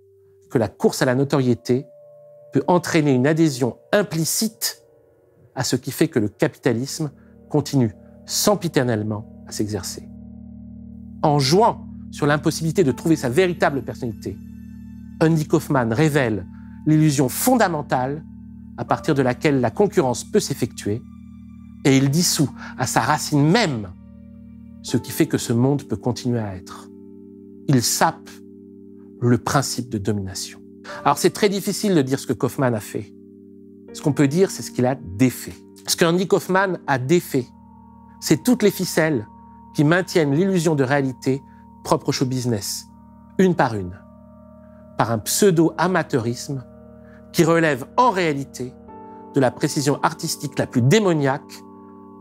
que la course à la notoriété peut entraîner une adhésion implicite à ce qui fait que le capitalisme continue sempiternellement à s'exercer. En jouant sur l'impossibilité de trouver sa véritable personnalité, Andy Kaufman révèle l'illusion fondamentale à partir de laquelle la concurrence peut s'effectuer, et il dissout à sa racine même ce qui fait que ce monde peut continuer à être. Il sape le principe de domination. Alors c'est très difficile de dire ce que Kaufman a fait. Ce qu'on peut dire, c'est ce qu'il a défait. Ce qu'Andy Kaufman a défait, c'est toutes les ficelles qui maintiennent l'illusion de réalité propre au show business, une, par un pseudo-amateurisme qui relève en réalité de la précision artistique la plus démoniaque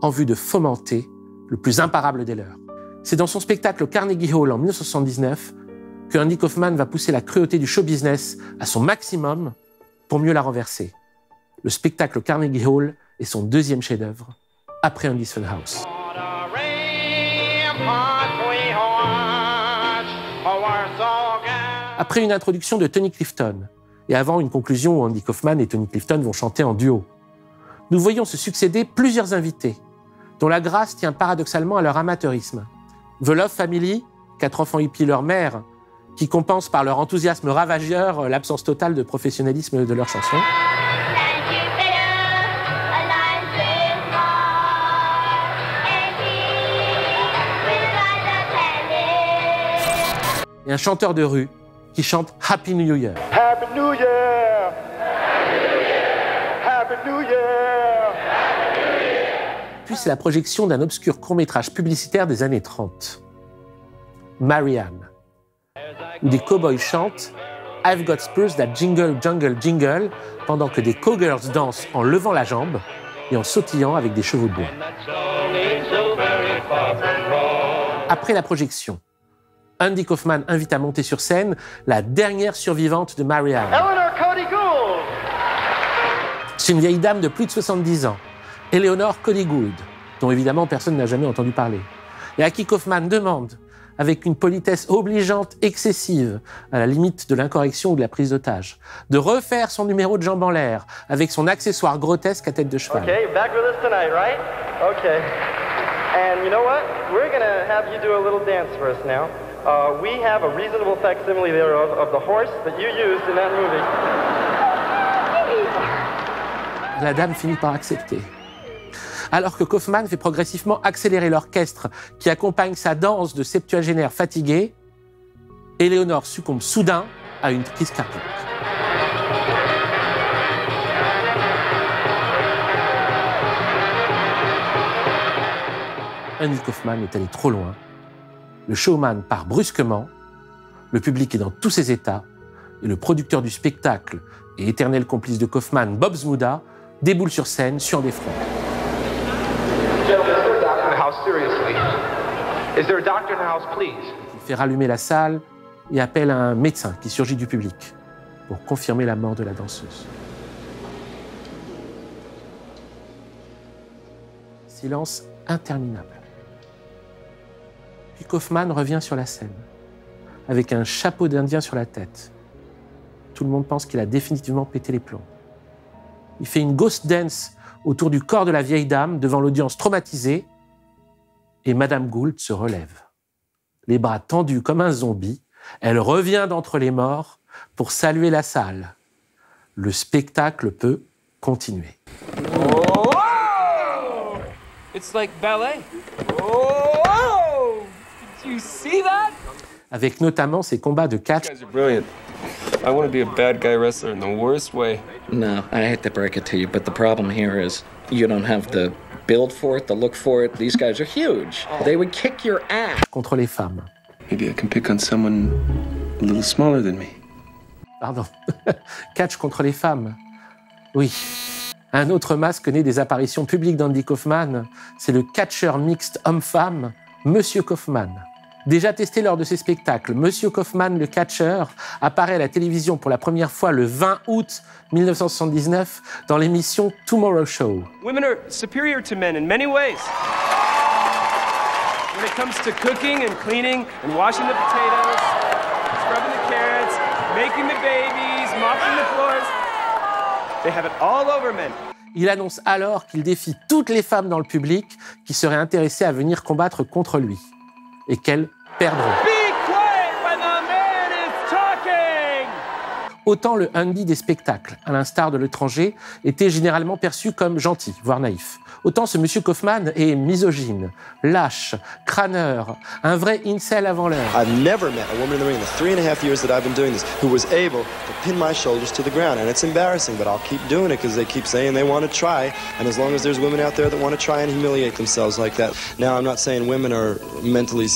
en vue de fomenter le plus imparable des leurs. C'est dans son spectacle au Carnegie Hall en 1979 que Andy Kaufman va pousser la cruauté du show business à son maximum pour mieux la renverser. Le spectacle au Carnegie Hall est son deuxième chef-d'œuvre, après Andy's Funhouse. Après une introduction de Tony Clifton, et avant une conclusion où Andy Kaufman et Tony Clifton vont chanter en duo, nous voyons se succéder plusieurs invités, dont la grâce tient paradoxalement à leur amateurisme. The Love Family, 4 enfants hippies leur mère, qui compensent par leur enthousiasme ravageur l'absence totale de professionnalisme de leurs chansons. Et un chanteur de rue qui chante Happy New Year. Happy New Year! Happy New Year! Puis c'est la projection d'un obscur court-métrage publicitaire des années 30. Marianne, où des cow-boys chantent I've got spurs that jingle, jungle, jingle, pendant que des cowgirls dansent en levant la jambe et en sautillant avec des chevaux de bois. Après la projection, Andy Kaufman invite à monter sur scène la dernière survivante de Marianne. Eleanor Cody Gould! C'est une vieille dame de plus de 70 ans, Eleanor Cody Gould, dont évidemment personne n'a jamais entendu parler, et à qui Kaufman demande, avec une politesse obligeante excessive, à la limite de l'incorrection ou de la prise d'otage, de refaire son numéro de jambes en l'air avec son accessoire grotesque à tête de cheval. Okay, back with us tonight, right? Okay. And you know what? We're gonna have you do a little dance for us now. We have a reasonable facsimile thereof of the horse that you used in that movie. La dame finit par accepter. Alors que Kaufman fait progressivement accélérer l'orchestre qui accompagne sa danse de septuagénaire fatigué, Eleanor succombe soudain à une crise cardiaque. Andy Kaufman est allé trop loin. Le showman part brusquement, le public est dans tous ses états, et le producteur du spectacle et éternel complice de Kaufman, Bob Zmuda, déboule sur scène sur des fronts. Il fait rallumer la salle et appelle un médecin qui surgit du public pour confirmer la mort de la danseuse. Silence interminable. Puis Kaufman revient sur la scène, avec un chapeau d'Indien sur la tête. Tout le monde pense qu'il a définitivement pété les plombs. Il fait une ghost dance autour du corps de la vieille dame devant l'audience traumatisée, et Madame Gould se relève. Les bras tendus comme un zombie, elle revient d'entre les morts pour saluer la salle. Le spectacle peut continuer. Oh! It's like ballet. Oh! Did you see that? Avec notamment ses combats de catch. You guys are brilliant. I want to be a bad guy wrestler in the worst way. No, I hate to break it to you, but the problem here is you don't have the build for it, the look for it. These guys are huge. They would kick your ass. Contre les femmes. Maybe I can pick on someone a little smaller than me. Pardon. Catch contre les femmes. Oui. Un autre masque né des apparitions publiques d'Andy Kaufman, c'est le catcheur mixte homme-femme, Monsieur Kaufman. Déjà testé lors de ses spectacles, Monsieur Kaufman, le catcheur, apparaît à la télévision pour la première fois le 20 août 1979 dans l'émission Tomorrow Show. Women are superior to men in many ways. When it comes to cooking and cleaning and washing the potatoes, scrubbing the carrots, making the babies, mopping the floors, they have it all over men. Il annonce alors qu'il défie toutes les femmes dans le public qui seraient intéressées à venir combattre contre lui. Et qu'elles perdront. autant le Andy des spectacles, à l'instar de l'étranger, était généralement perçu comme gentil, voire naïf. Autant ce monsieur Kaufman est misogyne, lâche, crâneur, un vrai incel avant l'heure. I've never met a woman in the ring in the 3.5 years that I've been doing this who was able to pin my shoulders to the ground. And it's embarrassing, but I'll keep doing it because they keep saying they want to try. And as long as there's women out there that want to try and humiliate themselves like that. Now, I'm not saying women are mentally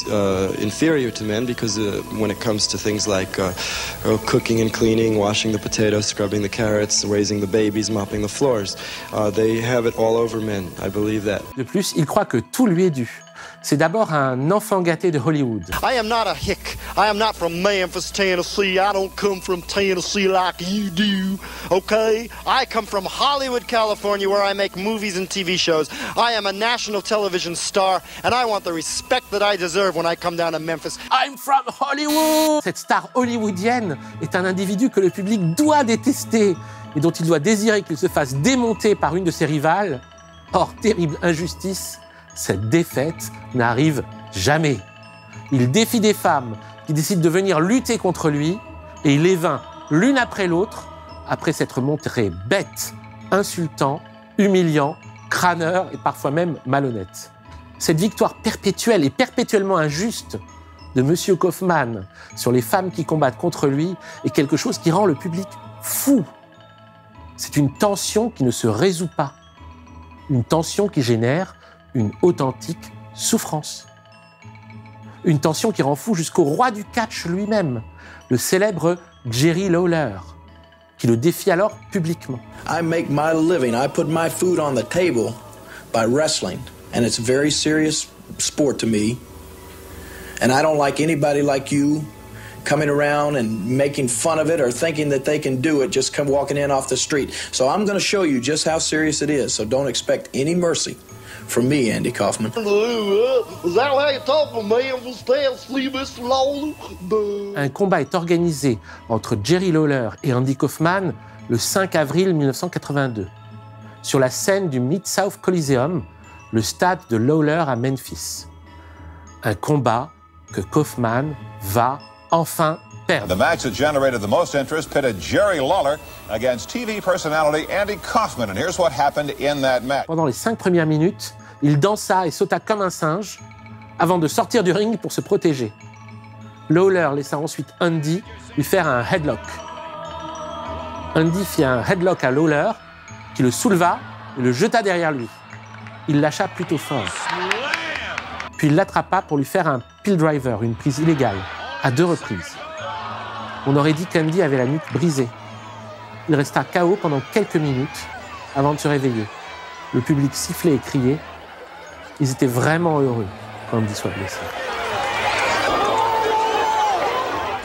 inferior to men because when it comes to things like cooking and cleaning, washing the potatoes, scrubbing the carrots, raising the babies, mopping the floors, they have it all over men. I believe that. De plus, il croit que tout lui est dû. C'est d'abord un enfant gâté de Hollywood. I am not a hick. I am not from Memphis, Tennessee. I don't come from Tennessee like you do. Okay? I come from Hollywood, California, where I make movies and TV shows. I am a national television star, and I want the respect that I deserve when I come down to Memphis. I'm from Hollywood! Cette star hollywoodienne est un individu que le public doit détester et dont il doit désirer qu'il se fasse démonter par une de ses rivales. Or, terrible injustice, cette défaite n'arrive jamais. Il défie des femmes qui décident de venir lutter contre lui et il les vainc l'une après l'autre après s'être montré bête, insultant, humiliant, crâneur et parfois même malhonnête. Cette victoire perpétuelle et perpétuellement injuste de M. Kaufman sur les femmes qui combattent contre lui est quelque chose qui rend le public fou. C'est une tension qui ne se résout pas. Une tension qui génère une authentique souffrance. Une tension qui rend fou jusqu'au roi du catch lui-même, le célèbre Jerry Lawler, qui le défie alors publiquement. I make my living, I put my food on the table by wrestling, and it's a very serious sport to me. And I don't like anybody like you coming around and making fun of it or thinking that they can do it, just come walking in off the street. So I'm going to show you just how serious it is, so don't expect any mercy from me, Andy Kaufman. Un combat est organisé entre Jerry Lawler et Andy Kaufman le 5 avril 1982, sur la scène du Mid-South Coliseum, le stade de Lawler à Memphis. Un combat que Kaufman va enfin perdre. The match that generated the most interest pitted Jerry Lawler against TV personality Andy Kaufman. And here's what happened in that match. Pendant les 5 premières minutes, il dansa et sauta comme un singe avant de sortir du ring pour se protéger. Lawler laissa ensuite Andy lui faire un headlock. Andy fit un headlock à Lawler qui le souleva et le jeta derrière lui. Il lâcha plutôt fort. Puis il l'attrapa pour lui faire un pile driver, une prise illégale, à 2 reprises. On aurait dit qu'Andy avait la nuque brisée. Il resta KO pendant quelques minutes avant de se réveiller. Le public sifflait et criait. Ils étaient vraiment heureux qu'Andy soit blessé.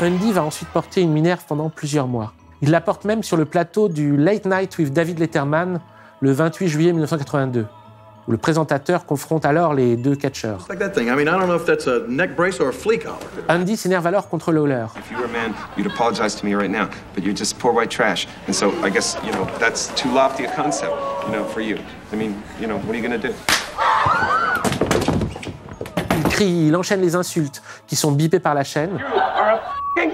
Andy va ensuite porter une minerve pendant plusieurs mois. Il la porte même sur le plateau du Late Night with David Letterman le 28 juillet 1982. Où le présentateur confronte alors les deux catcheurs. Andy s'énerve alors contre Lawler. If you were a man, you'd apologize to me right now, but you're just poor white trash. And so I guess, that's too lofty a concept, for you. I mean, what are you gonna do? Il crie, il enchaîne les insultes qui sont bipées par la chaîne. You are a f***ing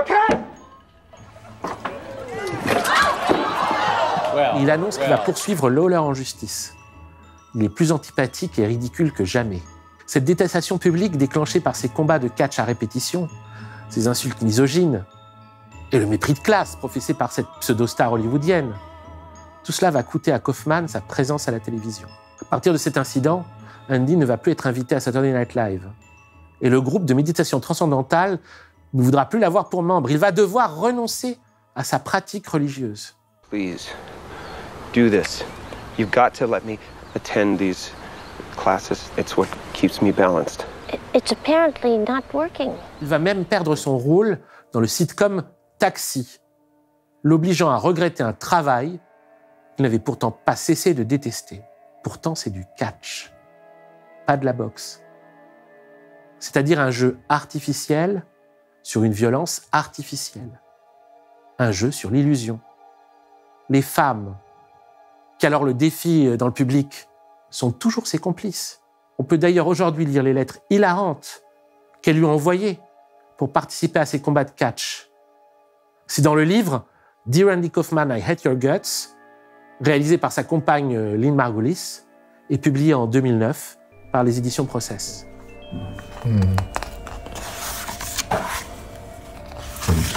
okay? Il annonce qu'il va poursuivre Lawler en justice. Il est plus antipathique et ridicule que jamais. Cette détestation publique déclenchée par ces combats de catch à répétition, ces insultes misogynes et le mépris de classe professé par cette pseudo-star hollywoodienne, tout cela va coûter à Kaufman sa présence à la télévision. À partir de cet incident, Andy ne va plus être invité à Saturday Night Live. Et le groupe de méditation transcendantale ne voudra plus l'avoir pour membre. Il va devoir renoncer à sa pratique religieuse. Please, do this. You've got to let me attend these classes. It's what keeps me balanced. It's apparently not working. Il va même perdre son rôle dans le sitcom Taxi, l'obligeant à regretter un travail qu'il n'avait pourtant pas cessé de détester. Pourtant, c'est du catch, pas de la boxe. C'est-à-dire un jeu artificiel sur une violence artificielle. Un jeu sur l'illusion. Les femmes, qui alors le défient dans le public, sont toujours ses complices. On peut d'ailleurs aujourd'hui lire les lettres hilarantes qu'elle lui a envoyées pour participer à ses combats de catch. C'est dans le livre Dear Andy Kaufman, I Hate Your Guts, réalisé par sa compagne Lynn Margulis et publié en 2009 par les éditions Process.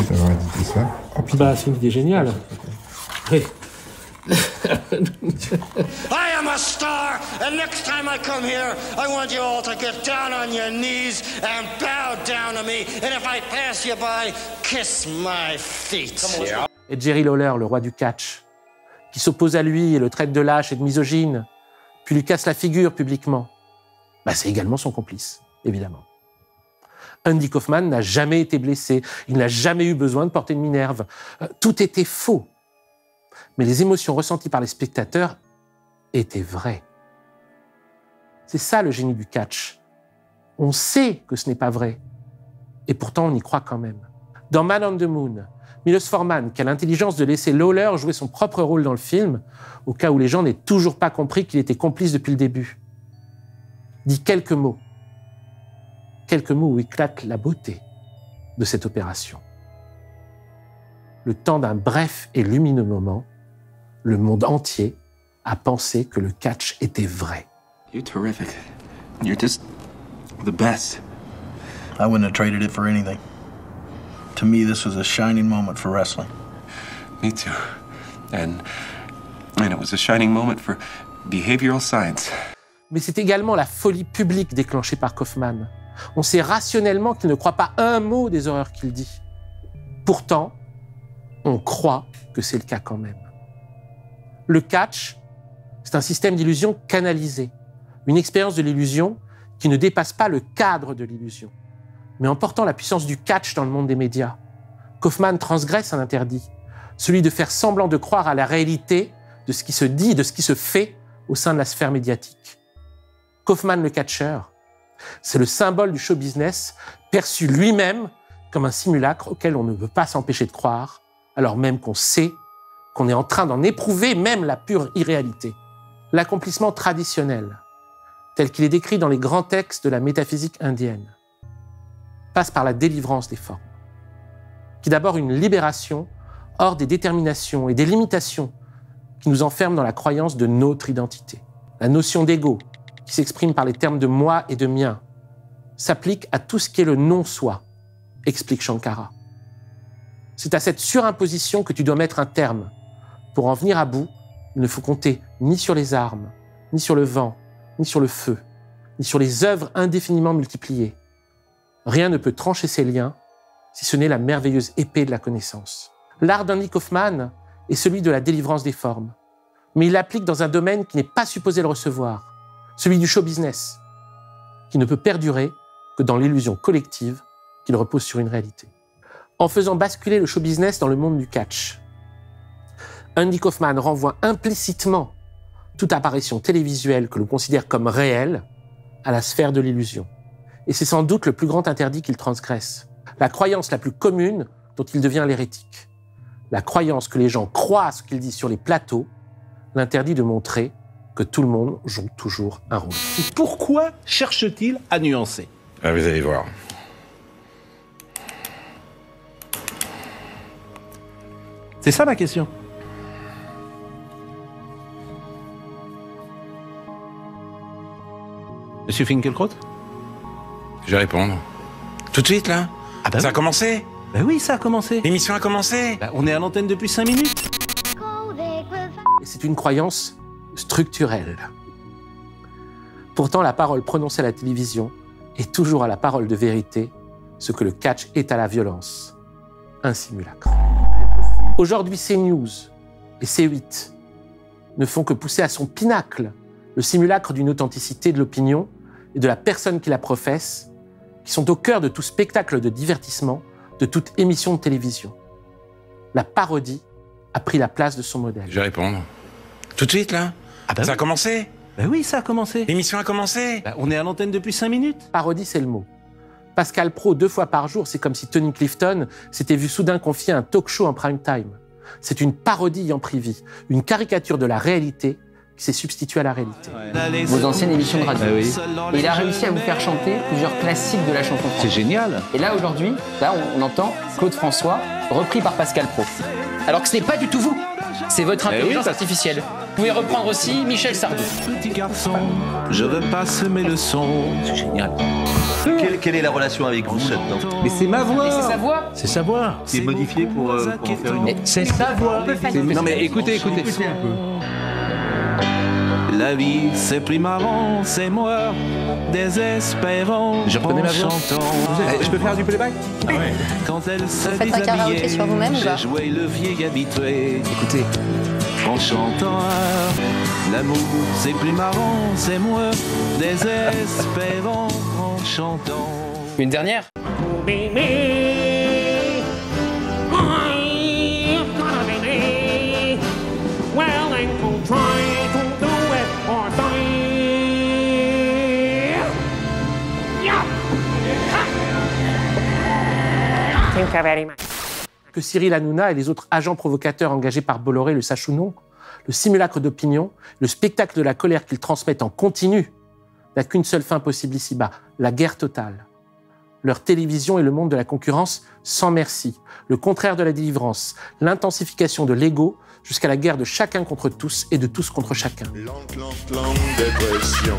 D'avoir édité ça. Oh, bah, c'est une idée géniale. Oui. I am a star, and next time I come here, I want you all to get down on your knees and bow down to me, and if I pass you by, kiss my feet. Et Jerry Lawler, le roi du catch, qui s'oppose à lui et le traite de lâche et de misogyne, puis lui casse la figure publiquement, bah, c'est également son complice, évidemment. Andy Kaufman n'a jamais été blessé, il n'a jamais eu besoin de porter une minerve. Tout était faux. Mais les émotions ressenties par les spectateurs étaient vraies. C'est ça le génie du catch. On sait que ce n'est pas vrai, et pourtant on y croit quand même. Dans Man on the Moon, Milos Forman, qui a l'intelligence de laisser Lawler jouer son propre rôle dans le film, au cas où les gens n'aient toujours pas compris qu'il était complice depuis le début, dit quelques mots où éclate la beauté de cette opération. Le temps d'un bref et lumineux moment, le monde entier a pensé que le catch était vrai. You're terrific. You're just the best. I wouldn't have traded it for anything. To me, this was a shining moment for wrestling. Me too. And it was a shining moment for behavioral science. Mais c'est également la folie publique déclenchée par Kaufman. On sait rationnellement qu'il ne croit pas un mot des horreurs qu'il dit. Pourtant, on croit que c'est le cas quand même. Le catch, c'est un système d'illusion canalisé, une expérience de l'illusion qui ne dépasse pas le cadre de l'illusion. Mais en portant la puissance du catch dans le monde des médias, Kaufman transgresse un interdit, celui de faire semblant de croire à la réalité de ce qui se dit et de ce qui se fait au sein de la sphère médiatique. Kaufman le catcheur, c'est le symbole du show business perçu lui-même comme un simulacre auquel on ne peut pas s'empêcher de croire, alors même qu'on sait qu'on est en train d'en éprouver même la pure irréalité. L'accomplissement traditionnel, tel qu'il est décrit dans les grands textes de la métaphysique indienne, passe par la délivrance des formes, qui est d'abord une libération hors des déterminations et des limitations qui nous enferment dans la croyance de notre identité. La notion d'ego, qui s'exprime par les termes de moi et de mien, s'applique à tout ce qui est le non-soi, explique Shankara. C'est à cette surimposition que tu dois mettre un terme. Pour en venir à bout, il ne faut compter ni sur les armes, ni sur le vent, ni sur le feu, ni sur les œuvres indéfiniment multipliées. Rien ne peut trancher ces liens, si ce n'est la merveilleuse épée de la connaissance. L'art d'Andy Kaufman est celui de la délivrance des formes, mais il l'applique dans un domaine qui n'est pas supposé le recevoir, celui du show business, qui ne peut perdurer que dans l'illusion collective qu'il repose sur une réalité. En faisant basculer le show business dans le monde du catch, Andy Kaufman renvoie implicitement toute apparition télévisuelle que l'on considère comme réelle à la sphère de l'illusion. Et c'est sans doute le plus grand interdit qu'il transgresse, la croyance la plus commune dont il devient l'hérétique. La croyance que les gens croient à ce qu'il dit sur les plateaux l'interdit de montrer que tout le monde joue toujours un rôle. Pourquoi cherche-t-il à nuancer ? Ah, vous allez voir. C'est ça ma question. Monsieur Finkielkraut ? Je vais répondre. Tout de suite, là ? Ah bah ça oui. a commencé ? Ben oui, ça a commencé. L'émission a commencé ? Ben, on est à l'antenne depuis 5 minutes. Et c'est une croyance structurelle. Pourtant, la parole prononcée à la télévision est toujours à la parole de vérité ce que le catch est à la violence. Un simulacre. Aujourd'hui, CNews et C8 ne font que pousser à son pinacle le simulacre d'une authenticité de l'opinion et de la personne qui la professe, qui sont au cœur de tout spectacle de divertissement, de toute émission de télévision. La parodie a pris la place de son modèle. Je vais répondre. Tout de suite, là ? Ah bah ça oui. a commencé ? Ben oui, ça a commencé. L'émission a commencé ? Ben, on est à l'antenne depuis 5 minutes. Parodie, c'est le mot. Pascal Praud, 2 fois par jour, c'est comme si Tony Clifton s'était vu soudain confier un talk show en prime time. C'est une parodie ayant pris vie, une caricature de la réalité qui s'est substitué à la réalité. Vos anciennes émissions de radio. Et il a réussi à vous faire chanter plusieurs classiques de la chanson française. C'est génial. Et là, aujourd'hui, on entend Claude François, repris par Pascal Praud. Alors que ce n'est pas du tout vous, c'est votre intelligence artificielle. Vous pouvez reprendre aussi Michel Sardou. Petit garçon, je veux pas semer le son. C'est génial. Quelle est la relation avec vous maintenant? Mais c'est ma voix. Et c'est sa voix. C'est sa voix. C'est modifié pour en faire une autre. C'est sa voix. Non mais écoutez. La vie, c'est plus marrant, c'est moi, désespérant. Je reconnais ma voix. Je peux faire du playback? Quand elle se déshabillait, j'ai joué le vieil habitué. Écoutez. En chantant, l'amour, c'est plus marrant, c'est moi, désespérant en chantant. Une dernière? Que Cyril Hanouna et les autres agents provocateurs engagés par Bolloré le sachent ou non, le simulacre d'opinion, le spectacle de la colère qu'ils transmettent en continu n'a qu'une seule fin possible ici-bas, la guerre totale. Leur télévision est le monde de la concurrence sans merci, le contraire de la délivrance, l'intensification de l'ego jusqu'à la guerre de chacun contre tous et de tous contre chacun. Lente dépression,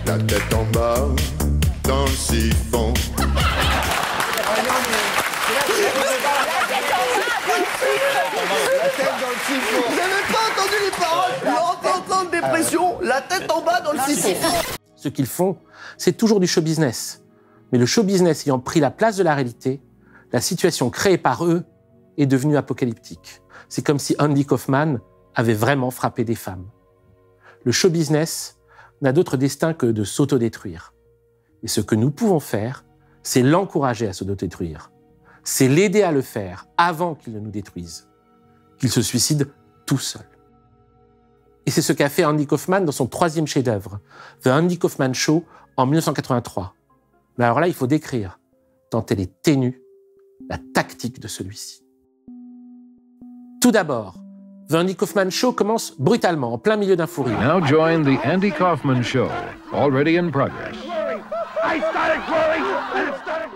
la tête en bas, dans le siphon. Vous n'avez pas entendu les paroles? Lente dépression, la tête en bas dans le siphon. Ce qu'ils font, c'est toujours du show business. Mais le show business ayant pris la place de la réalité, la situation créée par eux est devenue apocalyptique. C'est comme si Andy Kaufman avait vraiment frappé des femmes. Le show business n'a d'autre destin que de s'autodétruire. Et ce que nous pouvons faire, c'est l'encourager à s'autodétruire. C'est l'aider à le faire avant qu'il ne nous détruise, qu'il se suicide tout seul. Et c'est ce qu'a fait Andy Kaufman dans son 3e chef-d'œuvre, The Andy Kaufman Show, en 1983. Mais alors là, il faut décrire, tant elle est ténue, la tactique de celui-ci. Tout d'abord, The Andy Kaufman Show commence brutalement, en plein milieu d'un fou rire. Now join the Andy Kaufman Show, already in progress.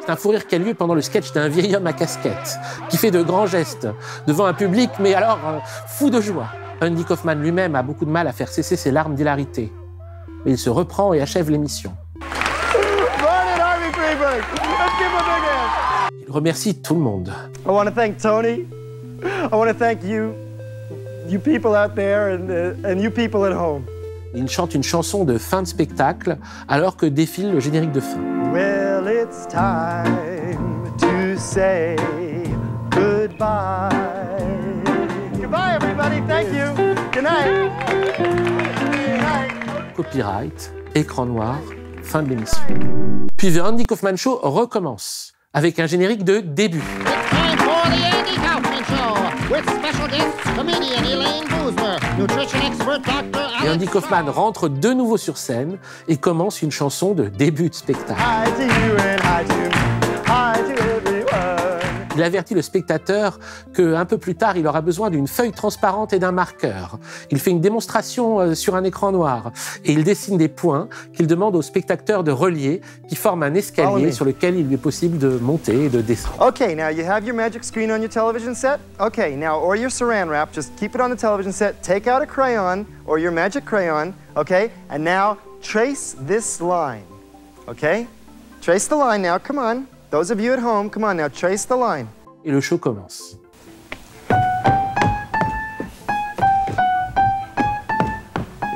C'est un fou rire qui a lieu pendant le sketch d'un vieil homme à casquette, qui fait de grands gestes devant un public, mais alors fou de joie. Andy Kaufman lui-même a beaucoup de mal à faire cesser ses larmes d'hilarité. Mais il se reprend et achève l'émission. Il remercie tout le monde. I want to thank Tony. I want to thank you people out there and you people at home. Il chante une chanson de fin de spectacle alors que défile le générique de fin. Well, it's time to say goodbye. Goodbye, everybody. Thank you. Good night. Good night. Copyright, écran noir, fin de l'émission. Puis The Andy Kaufman Show recommence avec un générique de début. Time for the Andy Kaufman Show with special guest comedian Elaine Boozmer, nutrition expert Dr. Et Andy Kaufman rentre de nouveau sur scène et commence une chanson de début de spectacle. Hi to you and hi to everyone. Il avertit le spectateur qu'un peu plus tard, il aura besoin d'une feuille transparente et d'un marqueur. Il fait une démonstration sur un écran noir et il dessine des points qu'il demande au spectateur de relier qui forment un escalier sur lequel il lui est possible de monter et de descendre. Okay, now you have your magic screen on your television set. Okay, now, or your saran wrap, just keep it on the television set, take out a crayon or your magic crayon, okay? And now trace this line, okay? Trace the line now, come on. Those of you at home, come on now, trace the line. Et le show commence.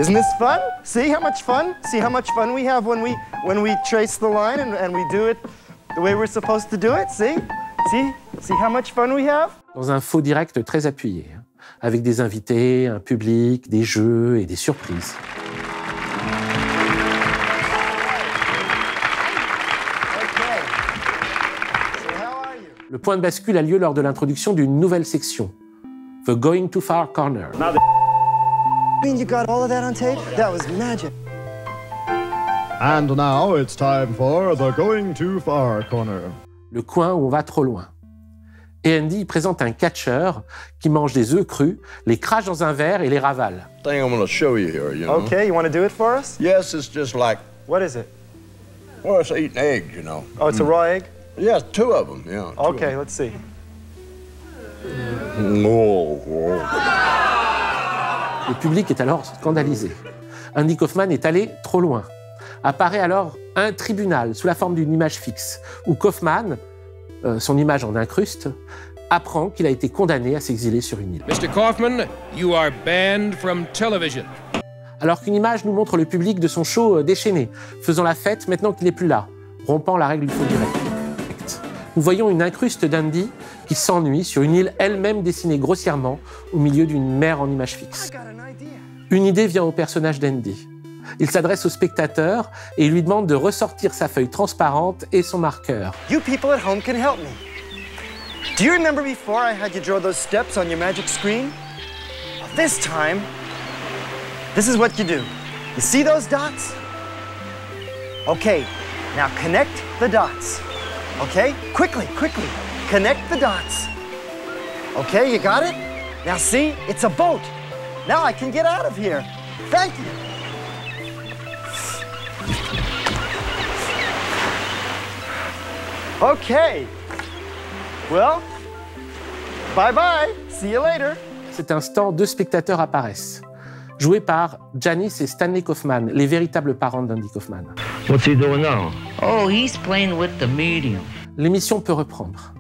Isn't this fun? See how much fun? See how much fun we have when we trace the line and we do it the way we're supposed to do it? See how much fun we have? Dans un faux direct très appuyé, avec des invités, un public, des jeux et des surprises. Le point de bascule a lieu lors de l'introduction d'une nouvelle section, The Going Too Far Corner. You got all of that on tape? That was magic. And now it's time for the Going Too Far corner. Le coin où on va trop loin. Et Andy présente un catcheur qui mange des œufs crus, les crache dans un verre et les ravale. Thing I'm going to show you here, you know. Okay, you want to do it for us? Yes, it's just like. What is it? Well, it's eating eggs, you know. Oh, it's a raw egg? Yes, 2 of them, yeah. Okay, let's see. Le public est alors scandalisé. Andy Kaufman est allé trop loin. Apparaît alors un tribunal sous la forme d'une image fixe, où Kaufman, son image en incruste, apprend qu'il a été condamné à s'exiler sur une île. Mr. Kaufman, you are banned from television. Alors qu'une image nous montre le public de son show déchaîné, faisant la fête maintenant qu'il n'est plus là, rompant la règle du faux direct. Nous voyons une incruste d'Andy qui s'ennuie sur une île elle-même dessinée grossièrement au milieu d'une mer en image fixe. Une idée vient au personnage d'Andy. Il s'adresse au spectateur et lui demande de ressortir sa feuille transparente et son marqueur. You people at home can help me. Do you remember before I had you draw those steps on your magic screen? Well, this time, this is what you do. You see those dots? Okay, now connect the dots. Okay, quickly, quickly. Connect the dots. Okay, you got it? Now see, it's a boat. Now I can get out of here. Thank you. Okay. Well, bye-bye. See you later. À cet instant, 2 spectateurs apparaissent, joués par Janice et Stanley Kaufman, les véritables parents d'Andy Kaufman. What's he doing now? Oh, he's playing with the medium. L'émission peut reprendre.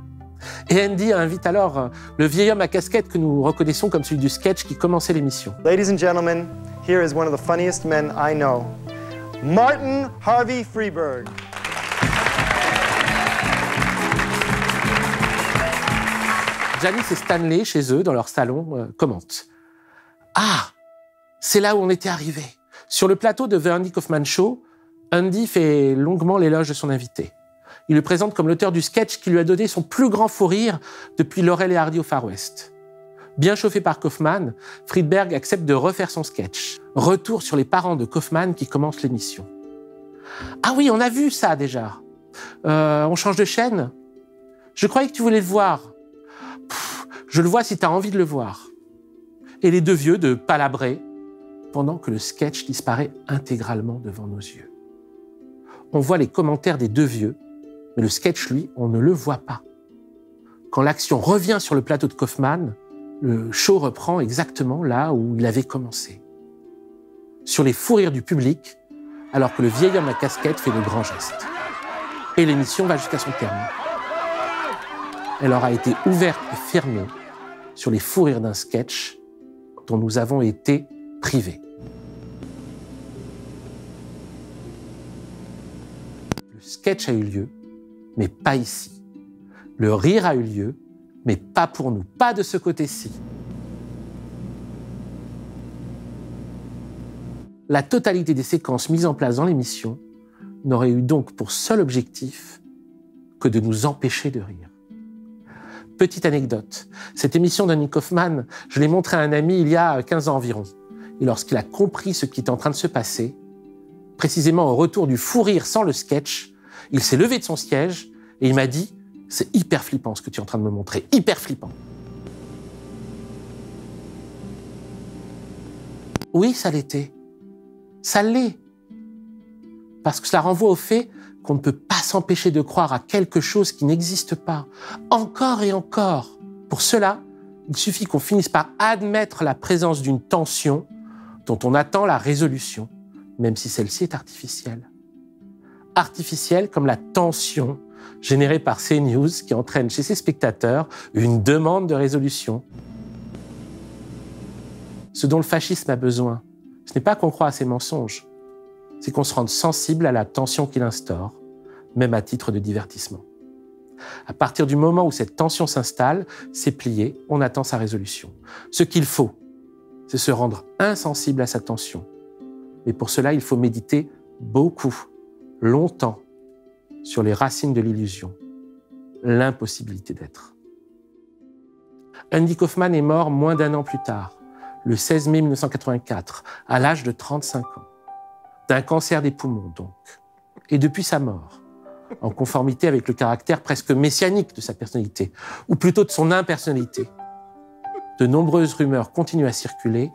Et Andy invite alors le vieil homme à casquette que nous reconnaissons comme celui du sketch qui commençait l'émission. Ladies and gentlemen, here is one of the funniest men I know, Martin Harvey Freeberg. Janice et Stanley, chez eux, dans leur salon, commentent. « Ah, c'est là où on était arrivé. » Sur le plateau de The Andy Kaufman Show, Andy fait longuement l'éloge de son invité. Il le présente comme l'auteur du sketch qui lui a donné son plus grand fou rire depuis Laurel et Hardy au Far West. Bien chauffé par Kaufman, Friedberg accepte de refaire son sketch. Retour sur les parents de Kaufman qui commence l'émission. « Ah oui, on a vu ça déjà. On change de chaîne? Je croyais que tu voulais le voir. Je le vois si tu as envie de le voir. » Et les 2 vieux de palabrer pendant que le sketch disparaît intégralement devant nos yeux. On voit les commentaires des 2 vieux, mais le sketch, lui, on ne le voit pas. Quand l'action revient sur le plateau de Kaufman, le show reprend exactement là où il avait commencé. Sur les fous rires du public, alors que le vieil homme à casquette fait de grands gestes. Et l'émission va jusqu'à son terme. Elle aura été ouverte et fermée sur les fous rires d'un sketch dont nous avons été privés. Le sketch a eu lieu, mais pas ici. Le rire a eu lieu, mais pas pour nous, pas de ce côté-ci. La totalité des séquences mises en place dans l'émission n'aurait eu donc pour seul objectif que de nous empêcher de rire. Petite anecdote, cette émission d'Andy Kaufman, je l'ai montrée à un ami il y a 15 ans environ. Et lorsqu'il a compris ce qui était en train de se passer, précisément au retour du fou rire sans le sketch, il s'est levé de son siège et il m'a dit « C'est hyper flippant ce que tu es en train de me montrer, hyper flippant. » Oui, ça l'était. Ça l'est. Parce que cela renvoie au fait qu'on ne peut pas s'empêcher de croire à quelque chose qui n'existe pas, encore et encore. Pour cela, il suffit qu'on finisse par admettre la présence d'une tension dont on attend la résolution, même si celle-ci est artificielle. Artificielle comme la tension générée par CNews qui entraîne chez ses spectateurs une demande de résolution. Ce dont le fascisme a besoin, ce n'est pas qu'on croie à ses mensonges, c'est qu'on se rende sensible à la tension qu'il instaure, même à titre de divertissement. À partir du moment où cette tension s'installe, c'est plié, on attend sa résolution. Ce qu'il faut, c'est se rendre insensible à sa tension. Mais pour cela, il faut méditer beaucoup, longtemps, sur les racines de l'illusion, l'impossibilité d'être. Andy Kaufman est mort moins d'1 an plus tard, le 16 mai 1984, à l'âge de 35 ans. D'un cancer des poumons, donc. Et depuis sa mort, en conformité avec le caractère presque messianique de sa personnalité, ou plutôt de son impersonnalité. De nombreuses rumeurs continuent à circuler,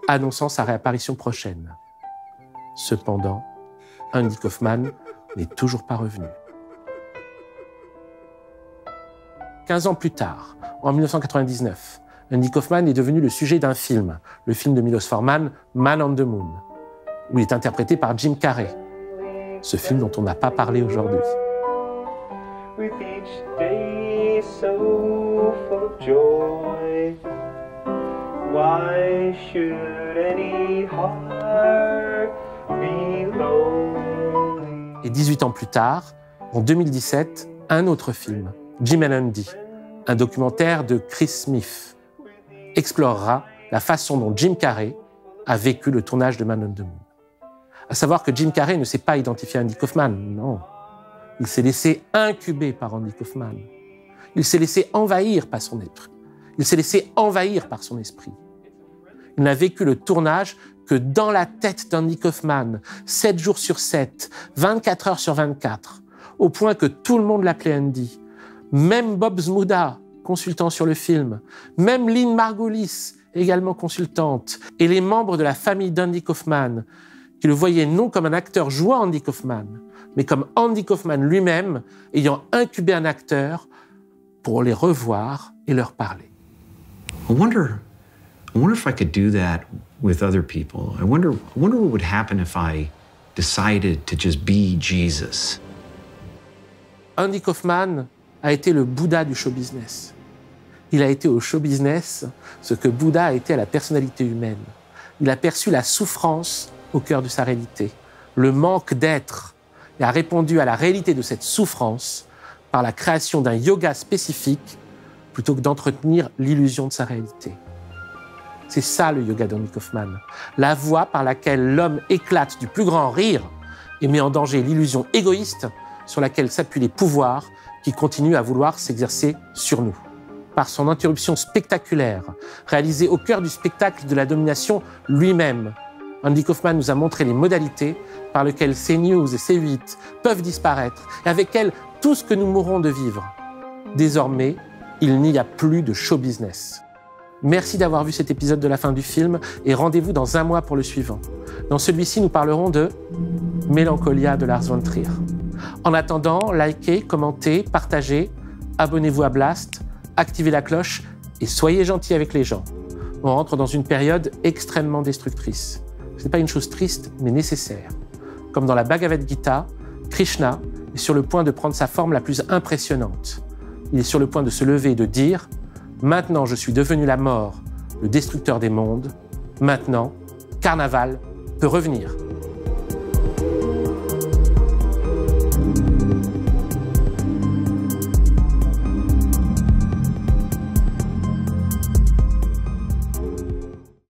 annonçant sa réapparition prochaine. Cependant, Andy Kaufman n'est toujours pas revenu. 15 ans plus tard, en 1999, Andy Kaufman est devenu le sujet d'un film, le film de Milos Forman, Man on the Moon, où il est interprété par Jim Carrey, ce film dont on n'a pas parlé aujourd'hui. With each day so full of joy, why should any heart be lonely? Et 18 ans plus tard, en 2017, un autre film, Jim and Andy, un documentaire de Chris Smith, explorera la façon dont Jim Carrey a vécu le tournage de Man on the Moon. À savoir que Jim Carrey ne s'est pas identifié à Andy Kaufman, non. Il s'est laissé incuber par Andy Kaufman. Il s'est laissé envahir par son être. Il s'est laissé envahir par son esprit. Il n'a vécu le tournage que dans la tête d'Andy Kaufman, 7 jours sur 7, 24 heures sur 24, au point que tout le monde l'appelait Andy. Même Bob Zmuda, consultant sur le film, même Lynn Margulis, également consultante, et les membres de la famille d'Andy Kaufman, qui le voyaient non comme un acteur jouant Andy Kaufman, mais comme Andy Kaufman lui-même ayant incubé un acteur pour les revoir et leur parler. I wonder if I could do that with other people. I wonder what would happen if I decided to just be Jesus. Andy Kaufman a été le Bouddha du show business. Il a été au show business ce que Bouddha a été à la personnalité humaine. Il a perçu la souffrance au cœur de sa réalité, le manque d'être, et a répondu à la réalité de cette souffrance par la création d'un yoga spécifique plutôt que d'entretenir l'illusion de sa réalité. C'est ça le yoga d'Andy Kaufman, la voie par laquelle l'homme éclate du plus grand rire et met en danger l'illusion égoïste sur laquelle s'appuient les pouvoirs qui continuent à vouloir s'exercer sur nous. Par son interruption spectaculaire, réalisée au cœur du spectacle de la domination lui-même, Andy Kaufman nous a montré les modalités par lesquelles CNews et C8 peuvent disparaître et avec elles tout ce que nous mourrons de vivre. Désormais, il n'y a plus de show business. Merci d'avoir vu cet épisode de la fin du film et rendez-vous dans un mois pour le suivant. Dans celui-ci, nous parlerons de Mélancolia de Lars von Trier. En attendant, likez, commentez, partagez, abonnez-vous à Blast, activez la cloche et soyez gentils avec les gens. On rentre dans une période extrêmement destructrice. Ce n'est pas une chose triste, mais nécessaire. Comme dans la Bhagavad Gita, Krishna est sur le point de prendre sa forme la plus impressionnante. Il est sur le point de se lever et de dire « Maintenant, je suis devenu la mort, le destructeur des mondes. Maintenant, Carnaval peut revenir. »